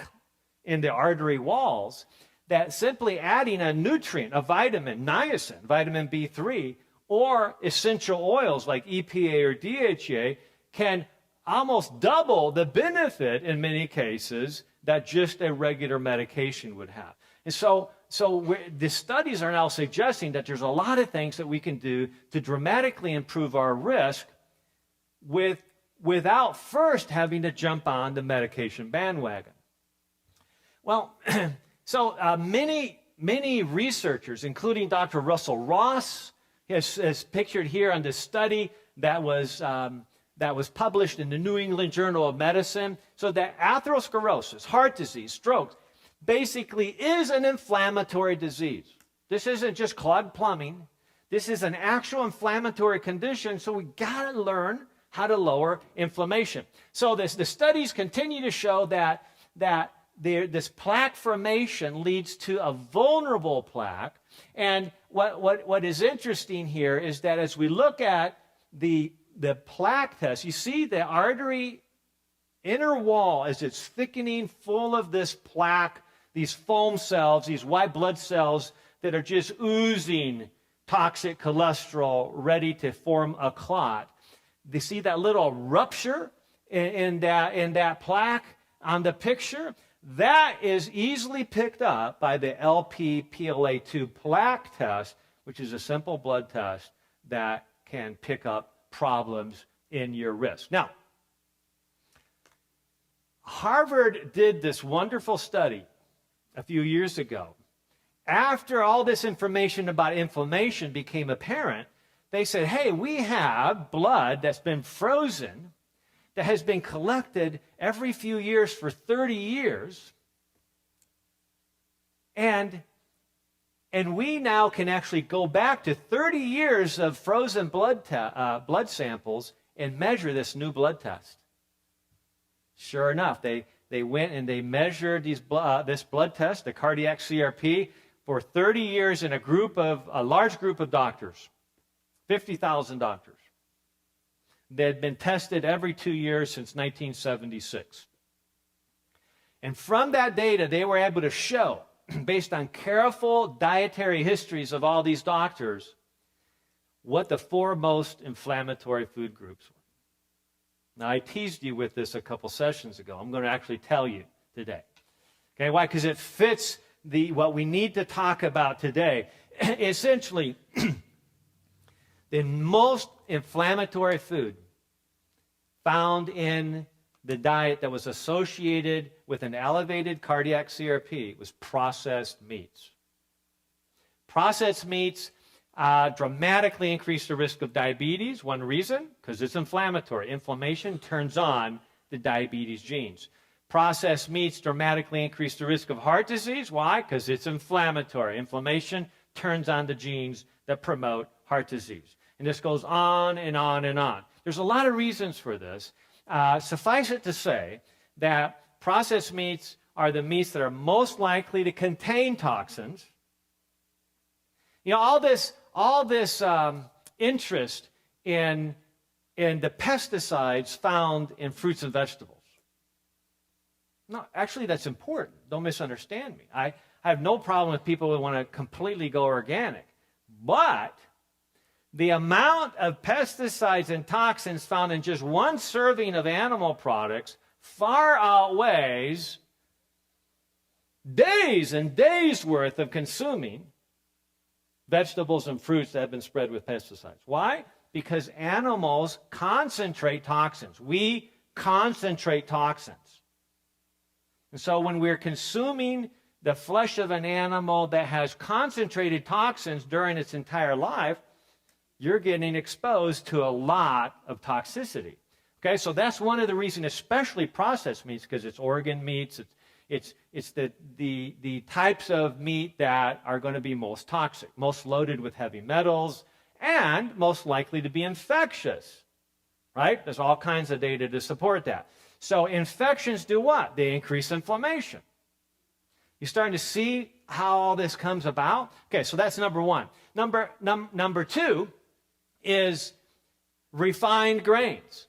in the artery walls, that simply adding a nutrient, a vitamin, niacin, vitamin B3, or essential oils like EPA or DHA can almost double the benefit in many cases that just a regular medication would have. And so the studies are now suggesting that there's a lot of things that we can do to dramatically improve our risk without first having to jump on the medication bandwagon. Well, so many researchers, including Dr. Russell Ross, is pictured here on this study that was published in the New England Journal of Medicine. So that atherosclerosis, heart disease, stroke, basically is an inflammatory disease. This isn't just clogged plumbing. This is an actual inflammatory condition, so we got to learn how to lower inflammation. So the studies continue to show that this plaque formation leads to a vulnerable plaque. And what is interesting here is that as we look at the plaque test, you see the artery inner wall as it's thickening full of this plaque, these foam cells, these white blood cells that are just oozing toxic cholesterol ready to form a clot. You see that little rupture in that plaque on the picture? That is easily picked up by the LP-PLA2 plaque test, which is a simple blood test that can pick up problems in your wrist. Now, Harvard did this wonderful study a few years ago. After all this information about inflammation became apparent, they said, hey, we have blood that's been frozen, that has been collected every few years for 30 years, and we now can actually go back to 30 years of frozen blood samples and measure this new blood test. Sure enough, they went and they measured this blood test, the cardiac Hscrp, for 30 years in a large group of doctors, 50,000 doctors. They had been tested every 2 years since 1976. And from that data, they were able to show, based on careful dietary histories of all these doctors, what the 4 most inflammatory food groups were. Now, I teased you with this a couple sessions ago. I'm going to actually tell you today. Okay, why? Because it fits what we need to talk about today. Essentially, the most inflammatory food found in the diet that was associated with an elevated cardiac Hscrp was processed meats. Processed meats dramatically increase the risk of diabetes. One reason, because it's inflammatory. Inflammation turns on the diabetes genes. Processed meats dramatically increase the risk of heart disease. Why? Because it's inflammatory. Inflammation turns on the genes that promote heart disease. And this goes on and on and on. There's a lot of reasons for this. Suffice it to say that processed meats are the meats that are most likely to contain toxins. You know, all this interest in the pesticides found in fruits and vegetables. No, actually, that's important. Don't misunderstand me. I have no problem with people who want to completely go organic. But the amount of pesticides and toxins found in just one serving of animal products far outweighs days and days worth of consuming vegetables and fruits that have been spread with pesticides. Why? Because animals concentrate toxins. We concentrate toxins. And so when we're consuming the flesh of an animal that has concentrated toxins during its entire life, you're getting exposed to a lot of toxicity. Okay, so that's one of the reasons, especially processed meats, because it's organ meats, it's the types of meat that are going to be most toxic, most loaded with heavy metals, and most likely to be infectious. Right? There's all kinds of data to support that. So infections do what? They increase inflammation. You starting to see how all this comes about? Okay, so that's number one. Number two is refined grains.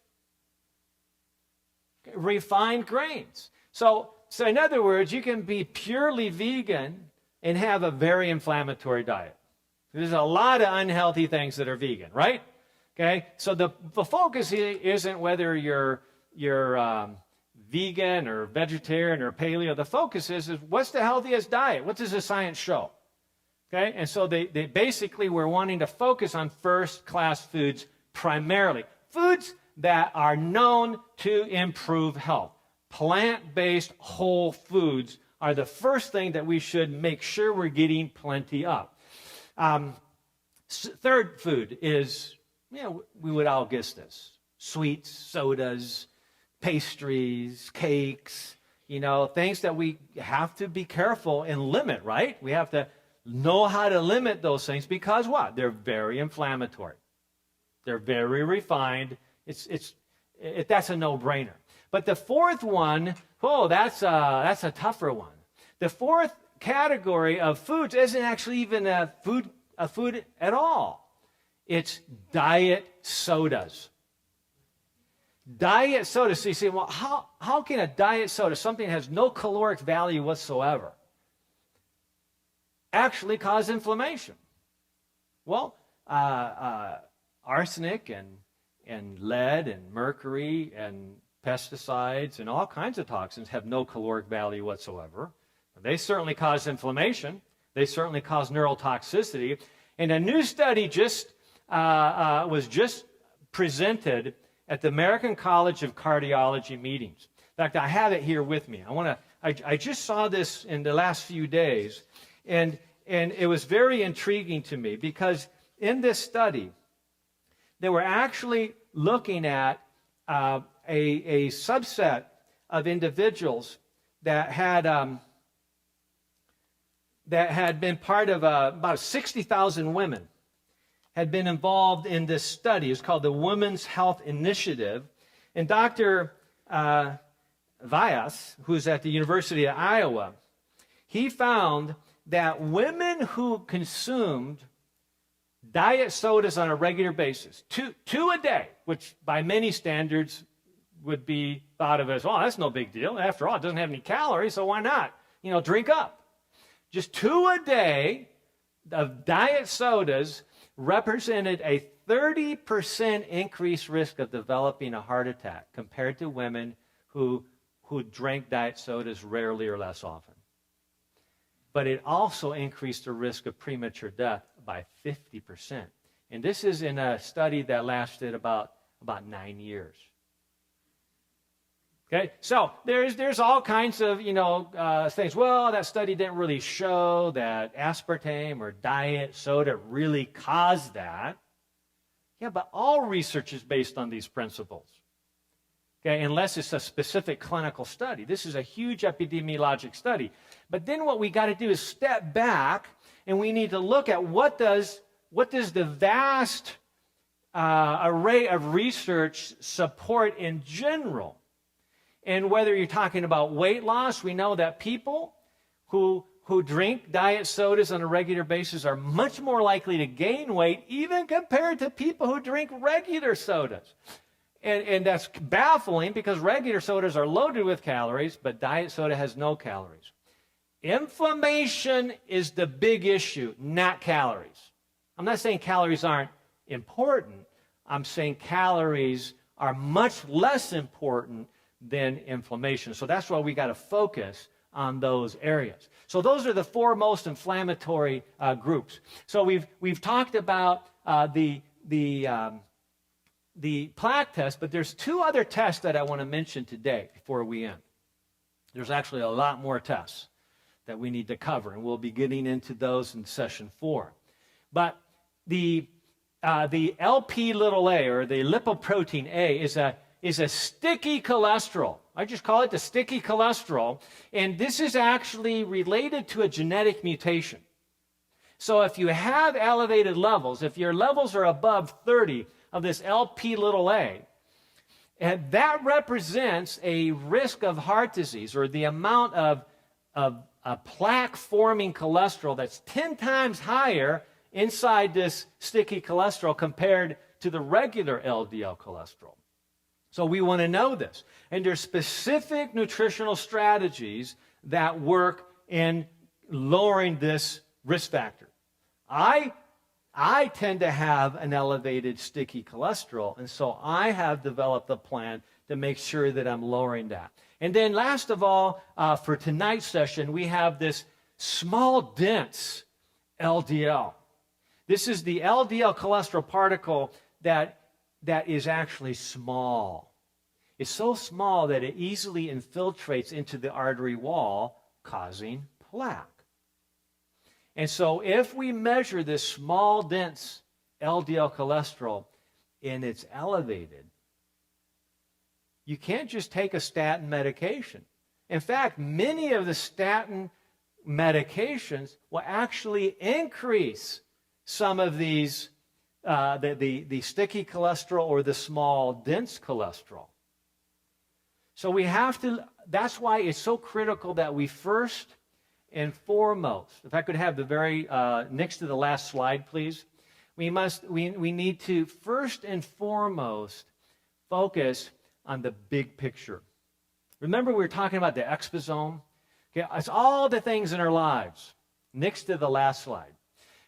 Okay, refined grains. So in other words, you can be purely vegan and have a very inflammatory diet. There's a lot of unhealthy things that are vegan, right? Okay, so the focus here isn't whether you're vegan or vegetarian or paleo. The focus is what's the healthiest diet? What does the science show? Okay, and so they basically were wanting to focus on first-class foods primarily. Foods that are known to improve health. Plant-based whole foods are the first thing that we should make sure we're getting plenty of. Third food is, we would all guess this. Sweets, sodas, pastries, cakes, things that we have to be careful and limit, right? We have to know how to limit those things because what? They're very inflammatory. They're very refined. That's a no-brainer. But the fourth one, that's a tougher one. The fourth category of foods isn't actually even a food at all. It's diet sodas. Diet soda. So you say, well, how can a diet soda, something that has no caloric value whatsoever, actually cause inflammation? Well, arsenic and lead and mercury and pesticides and all kinds of toxins have no caloric value whatsoever. They certainly cause inflammation. They certainly cause neurotoxicity. And a new study just was just presented at the American College of Cardiology meetings. In fact, I have it here with me. I just saw this in the last few days, and it was very intriguing to me because in this study, they were actually looking at a subset of individuals that had been part of about 60,000 women had been involved in this study. It's called the Women's Health Initiative. And Dr. Vyas, who's at the University of Iowa, he found that women who consumed diet sodas on a regular basis, two a day, which by many standards would be thought of as, oh, that's no big deal. After all, it doesn't have any calories, so why not? Drink up. Just 2 a day of diet sodas represented a 30% increased risk of developing a heart attack compared to women who drank diet sodas rarely or less often. But it also increased the risk of premature death by 50%. And this is in a study that lasted about 9 years. Okay, so there's all kinds of things. Well, that study didn't really show that aspartame or diet soda really caused that. Yeah, but all research is based on these principles. Okay, unless it's a specific clinical study. This is a huge epidemiologic study. But then what we got to do is step back, and we need to look at what does the vast array of research support in general. And whether you're talking about weight loss, we know that people who drink diet sodas on a regular basis are much more likely to gain weight, even compared to people who drink regular sodas. And that's baffling because regular sodas are loaded with calories, but diet soda has no calories. Inflammation is the big issue, not calories. I'm not saying calories aren't important. I'm saying calories are much less important than inflammation. So that's why we got to focus on those areas. So those are the 4 most inflammatory groups. So we've talked about the plaque test, but there's 2 other tests that I want to mention today before we end. There's actually a lot more tests that we need to cover, and we'll be getting into those in session 4. But the LP-A, or the lipoprotein A, is a sticky cholesterol. I just call it the sticky cholesterol. And this is actually related to a genetic mutation. So if you have elevated levels, if your levels are above 30 of this LP-A, and that represents a risk of heart disease, or the amount of plaque-forming cholesterol that's 10 times higher inside this sticky cholesterol compared to the regular LDL cholesterol. So we want to know this. And there's specific nutritional strategies that work in lowering this risk factor. I tend to have an elevated sticky cholesterol, and so I have developed a plan to make sure that I'm lowering that. And then last of all, for tonight's session, we have this small, dense LDL. This is the LDL cholesterol particle that is actually small. It's so small that it easily infiltrates into the artery wall, causing plaque. And so if we measure this small, dense LDL cholesterol and it's elevated, you can't just take a statin medication. In fact, many of the statin medications will actually increase some of these, the sticky cholesterol or the small, dense cholesterol. So we have to, that's why it's so critical that we first and foremost, if I could have the very, next to the last slide, please. We need to first and foremost focus on the big picture. Remember we were talking about the exposome? Okay, it's all the things in our lives. Next to the last slide.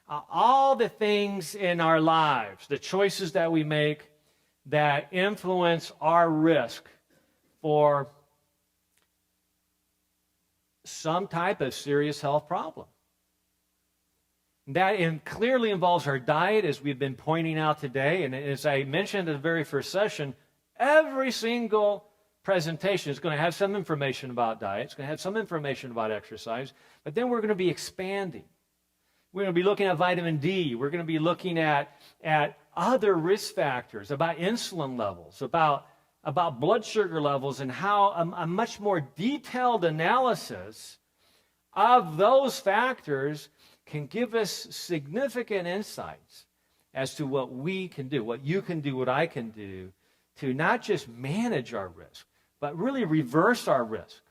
All the things in our lives, the choices that we make that influence our risk for some type of serious health problem. That clearly involves our diet, as we've been pointing out today. And as I mentioned in the very first session, every single presentation is going to have some information about diet. It's going to have some information about exercise. But then we're going to be expanding. We're going to be looking at vitamin D. We're going to be looking at other risk factors, about insulin levels, about blood sugar levels, and how a much more detailed analysis of those factors can give us significant insights as to what we can do, what you can do, what I can do, to not just manage our risk, but really reverse our risk.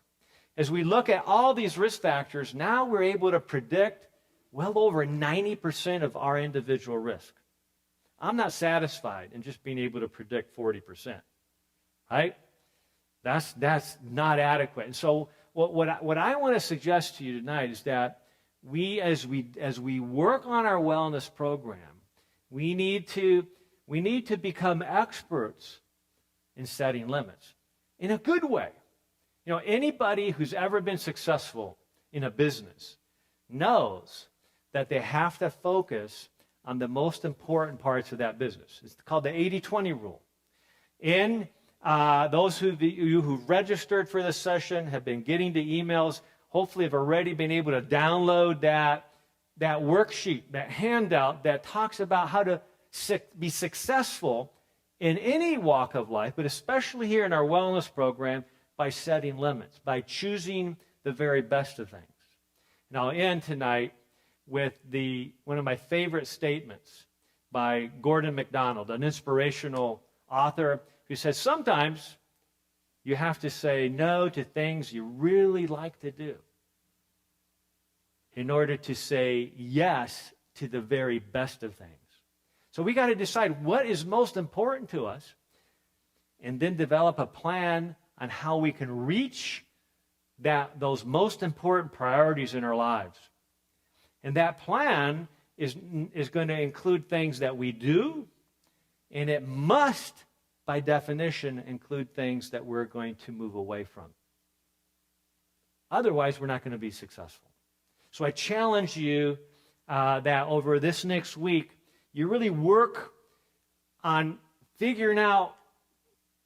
As we look at all these risk factors, now we're able to predict well over 90% of our individual risk. I'm not satisfied in just being able to predict 40%, right? That's not adequate. And so what I want to suggest to you tonight is that as we work on our wellness program, we need to become experts in setting limits in a good way. You know, anybody who's ever been successful in a business knows that they have to focus on the most important parts of that business. It's called the 80-20 rule. And those who've registered for this session have been getting the emails, hopefully have already been able to download that worksheet, that handout that talks about how to be successful in any walk of life, but especially here in our wellness program, by setting limits, by choosing the very best of things. And I'll end tonight with one of my favorite statements by Gordon MacDonald, an inspirational author, who says, sometimes you have to say no to things you really like to do in order to say yes to the very best of things. So we got to decide what is most important to us and then develop a plan on how we can reach those most important priorities in our lives. And that plan is going to include things that we do, and it must, by definition, include things that we're going to move away from. Otherwise, we're not going to be successful. So I challenge you that over this next week, you really work on figuring out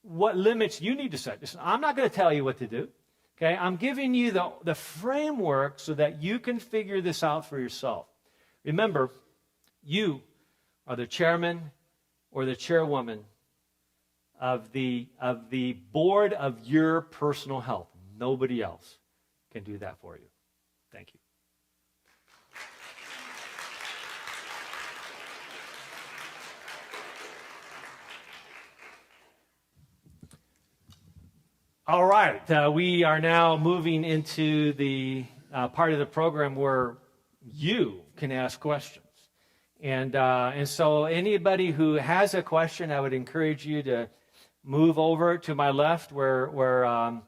what limits you need to set. Listen, I'm not going to tell you what to do. Okay, I'm giving you the framework so that you can figure this out for yourself. Remember, you are the chairman or the chairwoman of the board of your personal health. Nobody else can do that for you. Thank you. All right, we are now moving into the part of the program where you can ask questions. And so anybody who has a question, I would encourage you to move over to my left where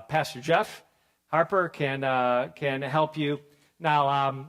Pastor Jeff Harper can help you. Now,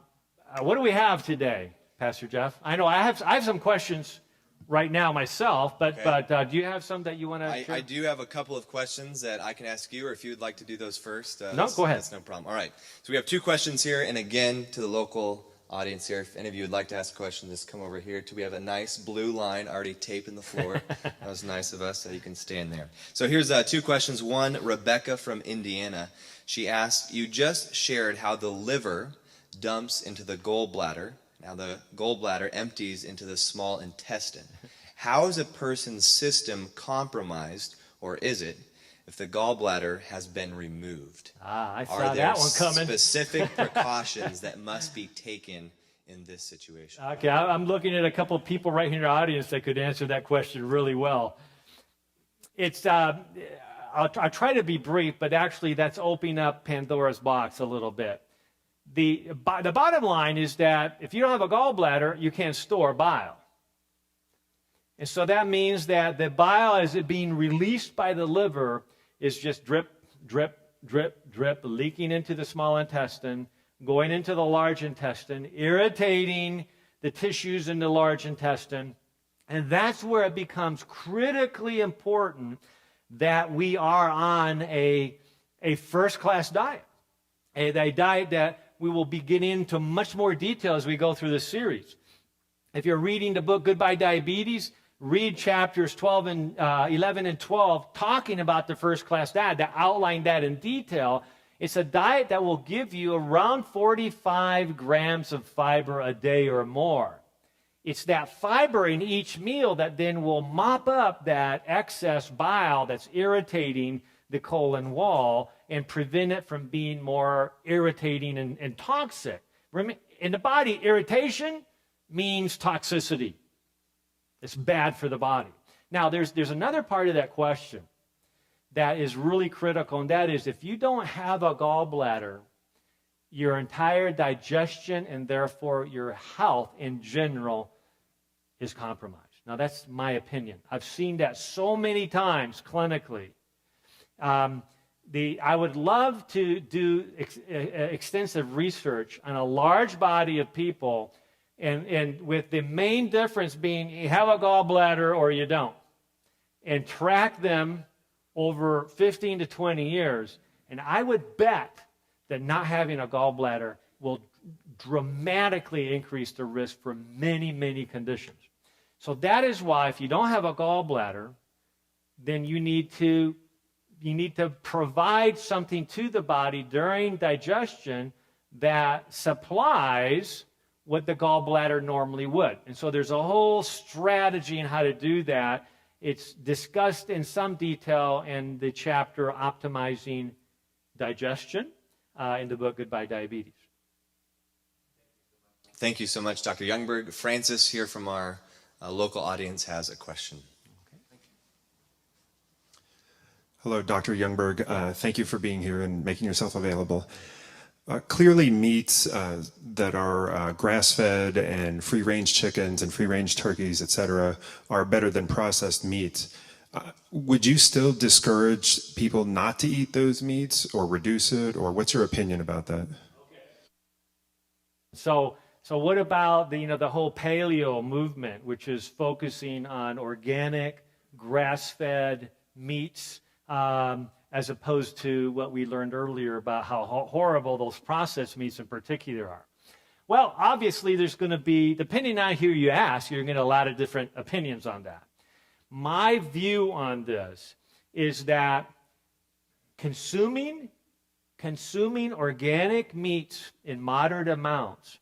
what do we have today, Pastor Jeff? I know I have some questions right now myself, but do you have some that you want to share? I do have a couple of questions that I can ask you, or if you'd like to do those first. No, go ahead. That's no problem. All right. So we have two questions here, and again, to the local audience here, if any of you would like to ask a question, just come over here. We have a nice blue line already taped in the floor. That was nice of us, so you can stand there. So here's two questions. One, Rebecca from Indiana. She asked, you just shared how the liver dumps into the gallbladder. Now the gallbladder empties into the small intestine. How is a person's system compromised, or is it, if the gallbladder has been removed? I saw that one coming. Are there specific precautions that must be taken in this situation? Okay, I'm looking at a couple of people right here in the audience that could answer that question really well. It's I'll try to be brief, but actually that's opening up Pandora's box a little bit. The bottom line is that if you don't have a gallbladder, you can't store bile. And so that means that the bile, as it being released by the liver, is just drip, drip, drip, drip, leaking into the small intestine, going into the large intestine, irritating the tissues in the large intestine. And that's where it becomes critically important that we are on a first-class diet, a diet that we will be getting into much more detail as we go through this series. If you're reading the book Goodbye Diabetes, read chapters 11 and 12, talking about the first-class diet that outline that in detail. It's a diet that will give you around 45 grams of fiber a day or more. It's that fiber in each meal that then will mop up that excess bile that's irritating the colon wall and prevent it from being more irritating and toxic. In the body, irritation means toxicity. It's bad for the body. Now, there's another part of that question that is really critical, and that is if you don't have a gallbladder, your entire digestion and therefore your health in general is compromised. Now, that's my opinion. I've seen that so many times clinically. I would love to do extensive research on a large body of people, and with the main difference being you have a gallbladder or you don't, and track them over 15 to 20 years. And I would bet that not having a gallbladder will dramatically increase the risk for many, many conditions. So that is why if you don't have a gallbladder, then you need to provide something to the body during digestion that supplies what the gallbladder normally would. And so there's a whole strategy in how to do that. It's discussed in some detail in the chapter Optimizing Digestion in the book Goodbye Diabetes. Thank you so much, Dr. Youngberg. Francis here from our local audience has a question. Hello, Dr. Youngberg. Thank you for being here and making yourself available. Clearly, meats that are grass-fed and free-range chickens and free-range turkeys, etc., are better than processed meats. Would you still discourage people not to eat those meats or reduce it, or what's your opinion about that? So what about the whole paleo movement, which is focusing on organic, grass-fed meats, as opposed to what we learned earlier about how horrible those processed meats in particular are? Well, obviously there's going to be, depending on who you ask, you're going to get a lot of different opinions on that. My view on this is that consuming organic meats in moderate amounts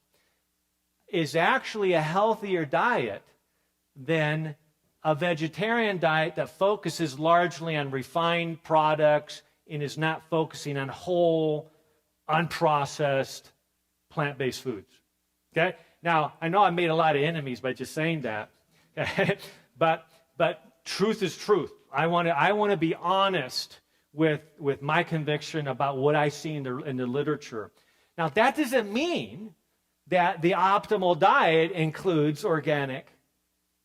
is actually a healthier diet than a vegetarian diet that focuses largely on refined products and is not focusing on whole, unprocessed, plant-based foods. Okay? Now, I know I made a lot of enemies by just saying that, but truth is truth. I want to be honest with my conviction about what I see in the literature. Now, that doesn't mean that the optimal diet includes organic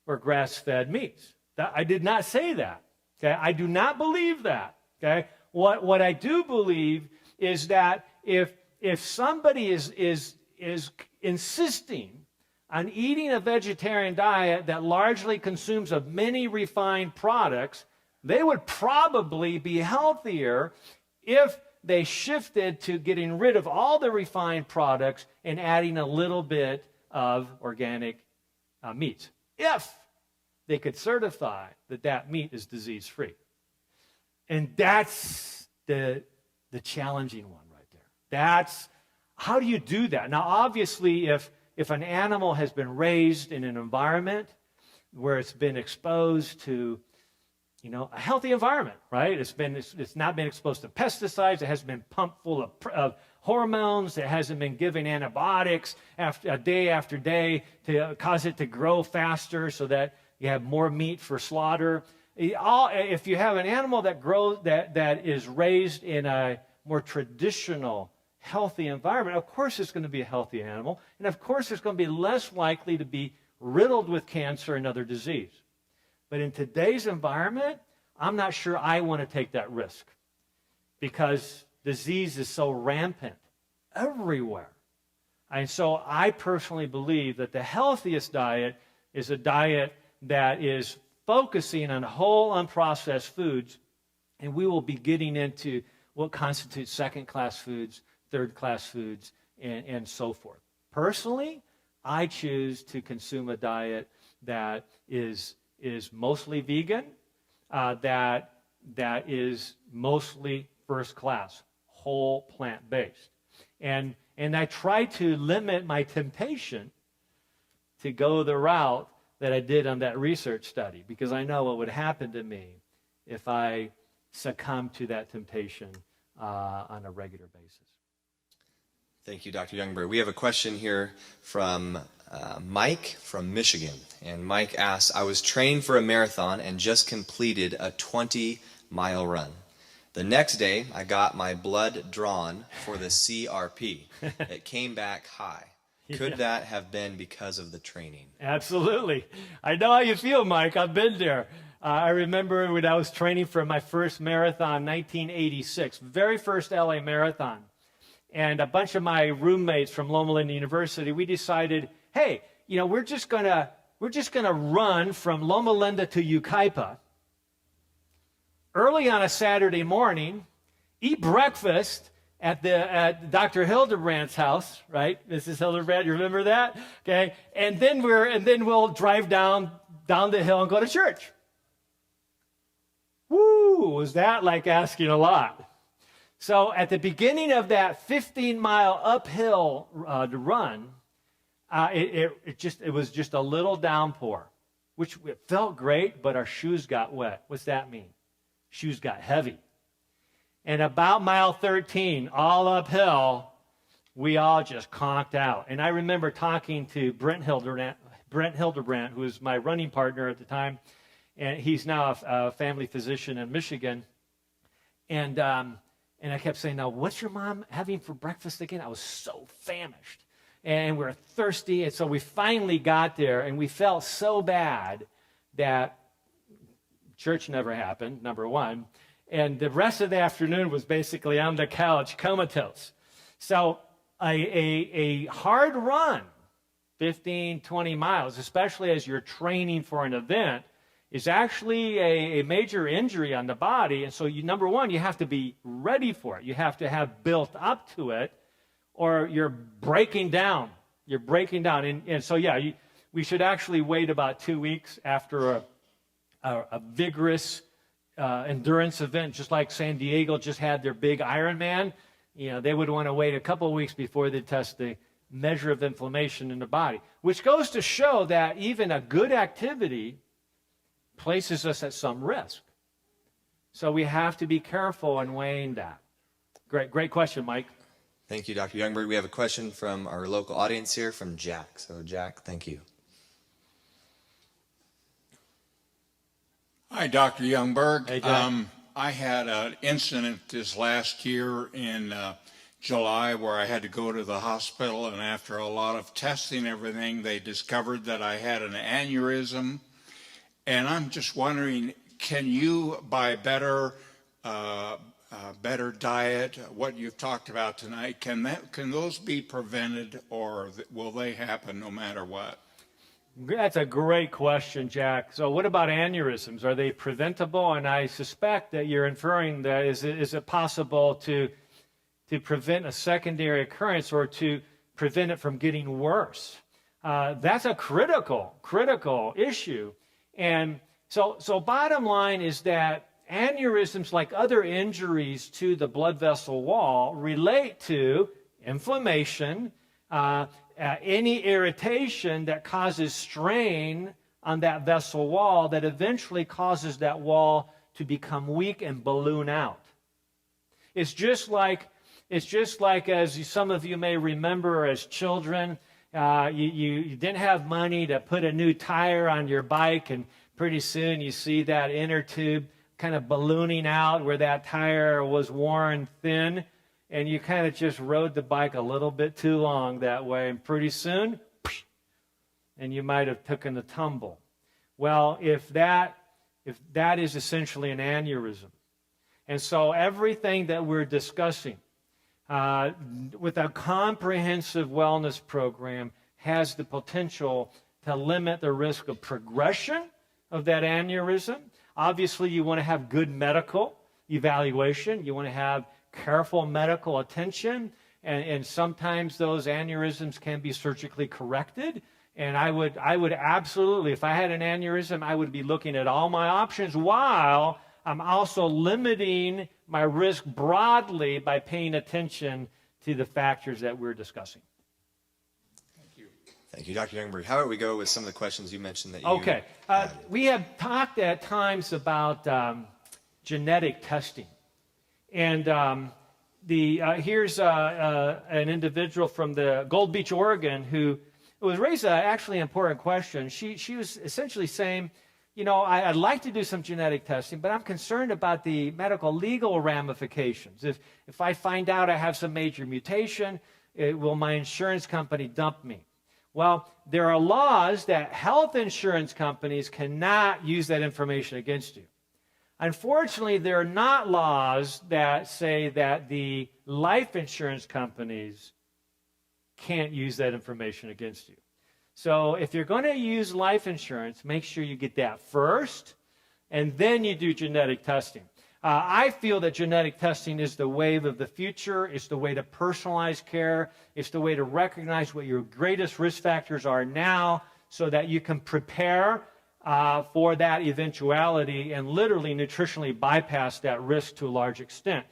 or grass-fed meats. I did not say that. Okay? I do not believe that. Okay? What I do believe is that if somebody is insisting on eating a vegetarian diet that largely consumes of many refined products, they would probably be healthier if they shifted to getting rid of all the refined products and adding a little bit of organic meats, if they could certify that meat is disease-free. And that's the challenging one right there. That's, how do you do that? Now, obviously, if an animal has been raised in an environment where it's been exposed to, a healthy environment, right? It's not been exposed to pesticides. It hasn't been pumped full of hormones. It hasn't been given antibiotics day after day to cause it to grow faster so that you have more meat for slaughter. If you have an animal that is raised in a more traditional, healthy environment, of course it's going to be a healthy animal, and of course it's going to be less likely to be riddled with cancer and other disease. But in today's environment, I'm not sure I want to take that risk because disease is so rampant everywhere. And so I personally believe that the healthiest diet is a diet that is focusing on whole, unprocessed foods, and we will be getting into what constitutes second-class foods, third-class foods, and so forth. Personally, I choose to consume a diet that is mostly vegan, that is mostly first class, whole plant-based. And I try to limit my temptation to go the route that I did on that research study, because I know what would happen to me if I succumb to that temptation on a regular basis. Thank you, Dr. Youngberg. We have a question here from Mike from Michigan. And Mike asks, I was trained for a marathon and just completed a 20-mile run. The next day, I got my blood drawn for the Hscrp. It came back high. Could that have been because of the training? Absolutely. I know how you feel, Mike. I've been there. I remember when I was training for my first marathon, 1986, very first LA marathon. And a bunch of my roommates from Loma Linda University, we decided, hey, we're just gonna run from Loma Linda to Yucaipa early on a Saturday morning, eat breakfast at Dr. Hildebrandt's house, right? Mrs. Hildebrandt, you remember that? Okay, and then we'll drive down the hill and go to church. Woo! Was that like asking a lot? So at the beginning of that 15-mile uphill run, it was just a little downpour, which it felt great, but our shoes got wet. What's that mean? Shoes got heavy. And about mile 13, all uphill, we all just conked out. And I remember talking to Brent Hildebrandt, who was my running partner at the time, and he's now a family physician in Michigan. And I kept saying, now, what's your mom having for breakfast again? I was so famished. And we were thirsty. And so we finally got there, and we felt so bad that church never happened, number one. And the rest of the afternoon was basically on the couch, comatose. So a hard run, 15, 20 miles, especially as you're training for an event, is actually a major injury on the body. And so, number one, you have to be ready for it. You have to have built up to it, or you're breaking down. You're breaking down. And so, we should actually wait about 2 weeks after a vigorous endurance event, just like San Diego just had their big Ironman. They would want to wait a couple of weeks before they test the measure of inflammation in the body, which goes to show that even a good activity places us at some risk. So we have to be careful in weighing that. Great question, Mike. Thank you, Dr. Youngberg. We have a question from our local audience here from Jack. So, Jack, thank you. Hi, Dr. Youngberg. Hey, Jack. I had an incident this last year in July where I had to go to the hospital, and after a lot of testing and everything, they discovered that I had an aneurysm. And I'm just wondering, can you, by better diet, what you've talked about tonight, can those be prevented, or will they happen no matter what? That's a great question, Jack. So what about aneurysms? Are they preventable? And I suspect that you're inferring that is it possible to prevent a secondary occurrence or to prevent it from getting worse? That's a critical issue. And so bottom line is that aneurysms, like other injuries to the blood vessel wall, relate to inflammation, any irritation that causes strain on that vessel wall that eventually causes that wall to become weak and balloon out. It's just like as some of you may remember as children, you didn't have money to put a new tire on your bike, and pretty soon you see that inner tube kind of ballooning out where that tire was worn thin, and you kind of just rode the bike a little bit too long that way, and pretty soon, and you might have taken a tumble. Well, if that is essentially an aneurysm. And so everything that we're discussing with a comprehensive wellness program has the potential to limit the risk of progression of that aneurysm. Obviously, you want to have good medical evaluation. You want to have careful medical attention. and sometimes those aneurysms can be surgically corrected. And I would absolutely, if I had an aneurysm, I would be looking at all my options while I'm also limiting my risk broadly by paying attention to the factors that we're discussing. Thank you, Dr. Youngberg. How about we go with some of the questions you mentioned that you Okay. We have talked at times about genetic testing. And here's an individual from the Gold Beach, Oregon, who was raised actually an important question. She was essentially saying, I'd like to do some genetic testing, but I'm concerned about the medical legal ramifications. If I find out I have some major mutation, will my insurance company dump me? Well, there are laws that health insurance companies cannot use that information against you. Unfortunately, there are not laws that say that the life insurance companies can't use that information against you. So if you're going to use life insurance, make sure you get that first, and then you do genetic testing. I feel that genetic testing is the wave of the future. It's the way to personalize care. It's the way to recognize what your greatest risk factors are now so that you can prepare for that eventuality and literally nutritionally bypass that risk to a large extent.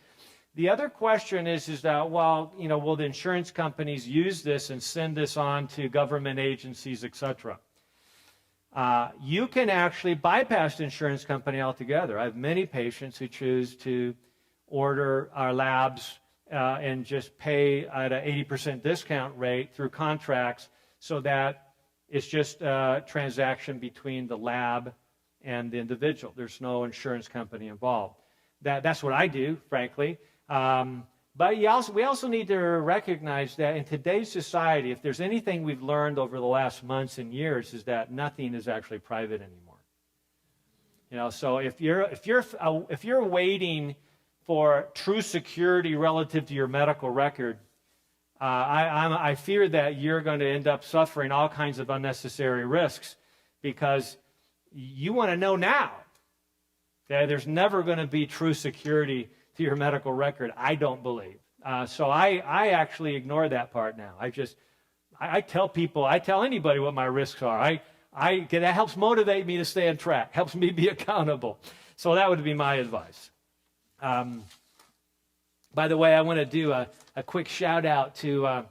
The other question is that, will the insurance companies use this and send this on to government agencies, et cetera? You can actually bypass the insurance company altogether. I have many patients who choose to order our labs and just pay at an 80% discount rate through contracts so that it's just a transaction between the lab and the individual. There's no insurance company involved. That's what I do, frankly. But we also need to recognize that in today's society, if there's anything we've learned over the last months and years, is that nothing is actually private anymore. So if you're waiting for true security relative to your medical record, I fear that you're going to end up suffering all kinds of unnecessary risks because you want to know now. Okay? There's never going to be true security to your medical record, I don't believe. So I actually ignore that part now. I tell people, I tell anybody what my risks are. That helps motivate me to stay on track, helps me be accountable. So that would be my advice. By the way, I want to do a quick shout out to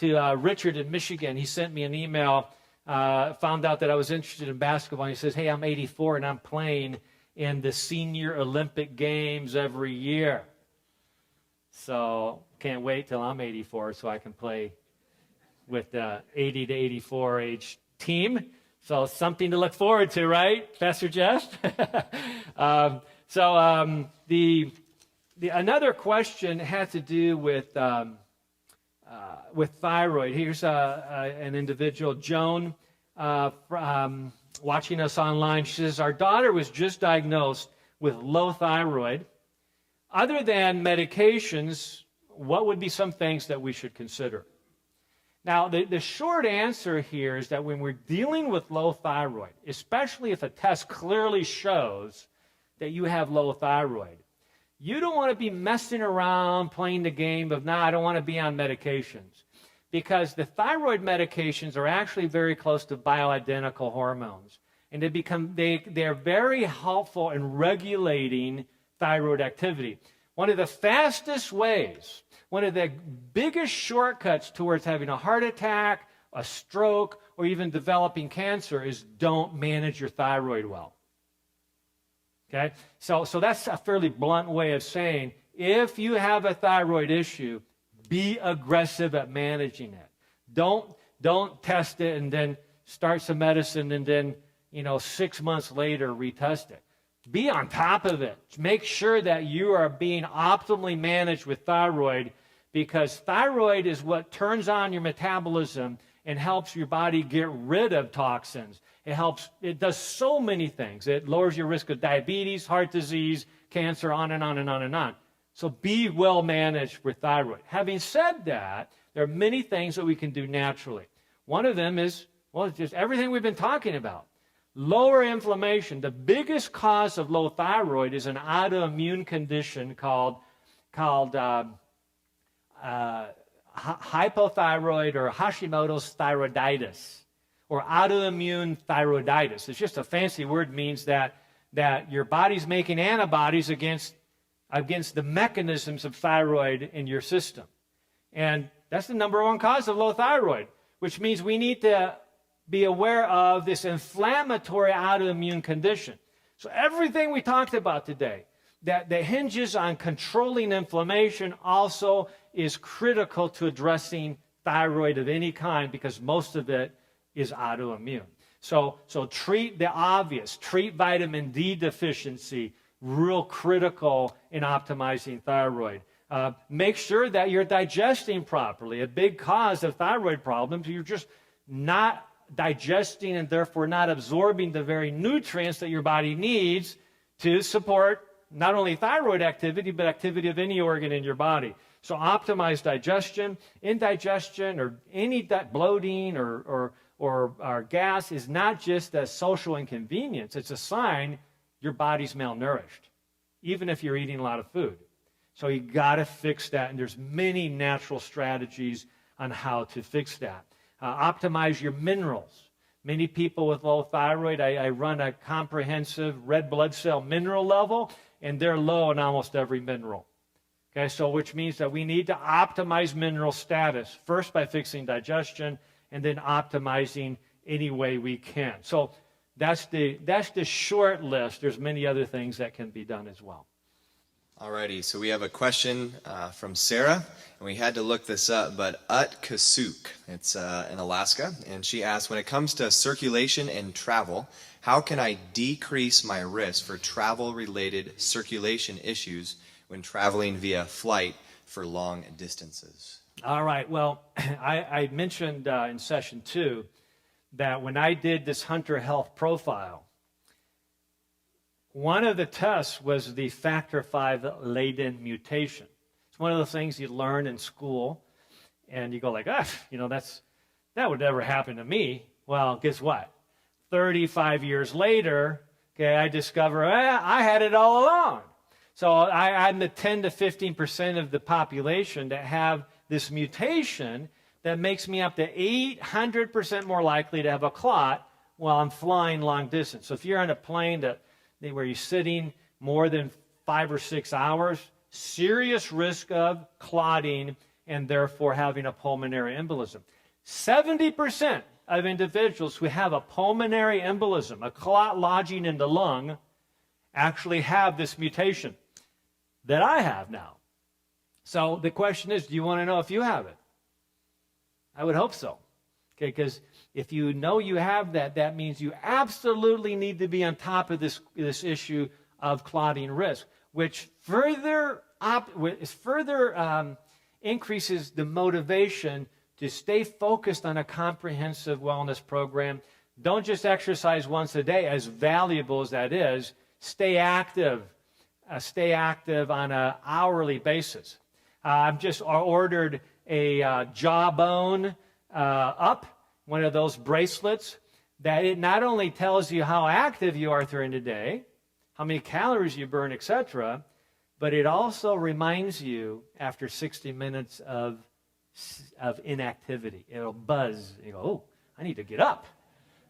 Richard in Michigan. He sent me an email, found out that I was interested in basketball. He says, hey, I'm 84 and I'm playing in the Senior Olympic Games every year. So can't wait till I'm 84 so I can play with the 80 to 84 age team. So something to look forward to, right, Pastor Jeff? Another question had to do with thyroid. Here's an individual, Joan, watching us online. She says, our daughter was just diagnosed with low thyroid. Other than medications, what would be some things that we should consider? Now, the short answer here is that when we're dealing with low thyroid, especially if a test clearly shows that you have low thyroid, you don't want to be messing around playing the game of, I don't want to be on medications. Because the thyroid medications are actually very close to bioidentical hormones. And they're very helpful in regulating thyroid activity. One of the fastest ways, one of the biggest shortcuts towards having a heart attack, a stroke, or even developing cancer is don't manage your thyroid well. Okay? So that's a fairly blunt way of saying if you have a thyroid issue, be aggressive at managing it. Don't test it and then start some medicine and then 6 months later retest it. Be on top of it. Make sure that you are being optimally managed with thyroid because thyroid is what turns on your metabolism and helps your body get rid of toxins. It does so many things. It lowers your risk of diabetes, heart disease, cancer, on and on and on and on. So be well managed with thyroid. Having said that, there are many things that we can do naturally. One of them is, just everything we've been talking about. Lower inflammation. The biggest cause of low thyroid is an autoimmune condition called hypothyroid or Hashimoto's thyroiditis or autoimmune thyroiditis. It's just a fancy word, means that your body's making antibodies against the mechanisms of thyroid in your system. And that's the number one cause of low thyroid, which means we need to be aware of this inflammatory autoimmune condition. So everything we talked about today that hinges on controlling inflammation also is critical to addressing thyroid of any kind, because most of it is autoimmune. So treat the obvious. Treat vitamin D deficiency, real critical in optimizing thyroid. Make sure that you're digesting properly. A big cause of thyroid problems, you're just not digesting and therefore not absorbing the very nutrients that your body needs to support not only thyroid activity, but activity of any organ in your body. So optimize digestion. Indigestion or any bloating or gas is not just a social inconvenience. It's a sign your body's malnourished, even if you're eating a lot of food. So you got to fix that, and there's many natural strategies on how to fix that. Optimize your minerals. Many people with low thyroid, I run a comprehensive red blood cell mineral level, and they're low in almost every mineral. Okay, so which means that we need to optimize mineral status, first by fixing digestion, and then optimizing any way we can. So that's the short list. There's many other things that can be done as well. Alrighty, so we have a question from Sarah, and we had to look this up, but Utkasuk, it's in Alaska, and she asked, when it comes to circulation and travel, how can I decrease my risk for travel-related circulation issues when traveling via flight for long distances? All right, well, I mentioned in session 2 that when I did this Hunter Health profile, one of the tests was the factor V Leiden mutation. It's one of the things you learn in school, and you go like, that would never happen to me. Well, guess what? 35 years later, okay, I discover I had it all along. So I'm the 10 to 15% of the population that have this mutation that makes me up to 800% more likely to have a clot while I'm flying long distance. So if you're on a plane where you're sitting more than 5 or 6 hours, serious risk of clotting and therefore having a pulmonary embolism. 70% of individuals who have a pulmonary embolism, a clot lodging in the lung, actually have this mutation that I have now. So the question is, do you want to know if you have it? I would hope so. Okay, because if you know you have that, that means you absolutely need to be on top of this issue of clotting risk, which further increases the motivation to stay focused on a comprehensive wellness program. Don't just exercise once a day, as valuable as that is. Stay active. Stay active on an hourly basis. I've just ordered a Jawbone Up, one of those bracelets, that it not only tells you how active you are during the day, how many calories you burn, etc., but it also reminds you after 60 minutes of inactivity. It'll buzz. You go, oh, I need to get up.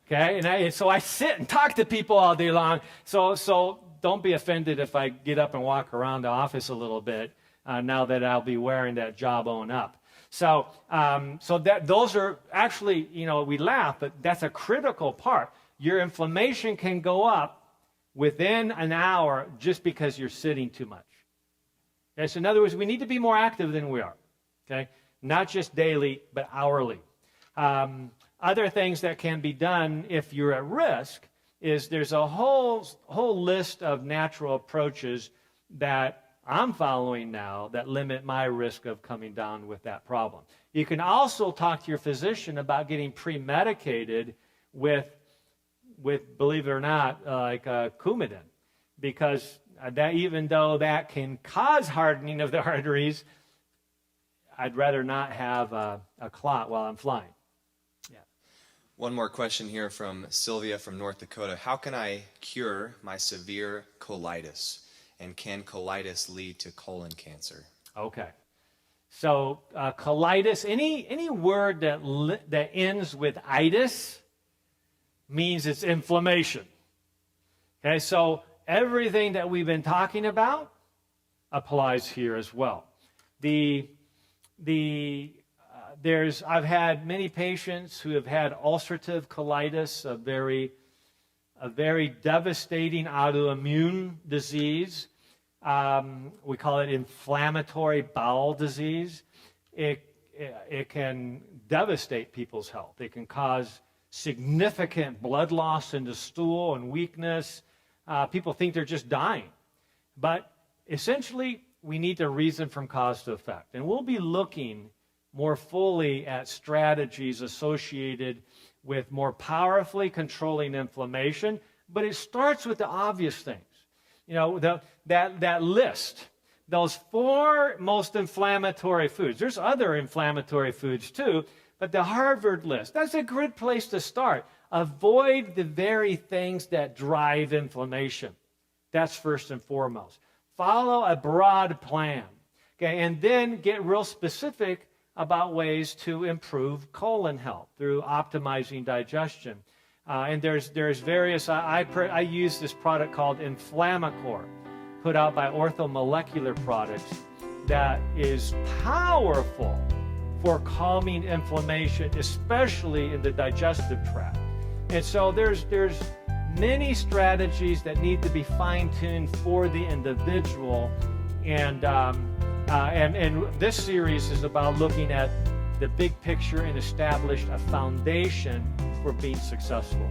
Okay, and so I sit and talk to people all day long. So don't be offended if I get up and walk around the office a little bit now that I'll be wearing that Jawbone Up. So those are actually, we laugh, but that's a critical part. Your inflammation can go up within an hour just because you're sitting too much. Okay, so in other words, we need to be more active than we are. Okay, not just daily, but hourly. Other things that can be done if you're at risk is there's a whole list of natural approaches that I'm following now that limit my risk of coming down with that problem. You can also talk to your physician about getting pre-medicated with believe it or not, like Coumadin, because that, even though that can cause hardening of the arteries, I'd rather not have a clot while I'm flying. Yeah. One more question here from Sylvia from North Dakota. How can I cure my severe colitis? And can colitis lead to colon cancer? Okay. So colitis, any word that ends with itis means it's inflammation. Okay, so everything that we've been talking about applies here as well. I've had many patients who have had ulcerative colitis, a very devastating autoimmune disease. We call it inflammatory bowel disease. It can devastate people's health. It can cause significant blood loss into stool and weakness. People think they're just dying. But essentially, we need to reason from cause to effect. And we'll be looking more fully at strategies associated with more powerfully controlling inflammation. But it starts with the obvious things. You know, that list, those 4 most inflammatory foods. There's other inflammatory foods too, but the Harvard list, that's a good place to start. Avoid the very things that drive inflammation. That's first and foremost. Follow a broad plan, okay, and then get real specific about ways to improve colon health through optimizing digestion. And there's various, I use this product called Inflammacor, put out by Orthomolecular Products, that is powerful for calming inflammation, especially in the digestive tract. And so there's many strategies that need to be fine-tuned for the individual. And this series is about looking at the big picture and establish a foundation for being successful.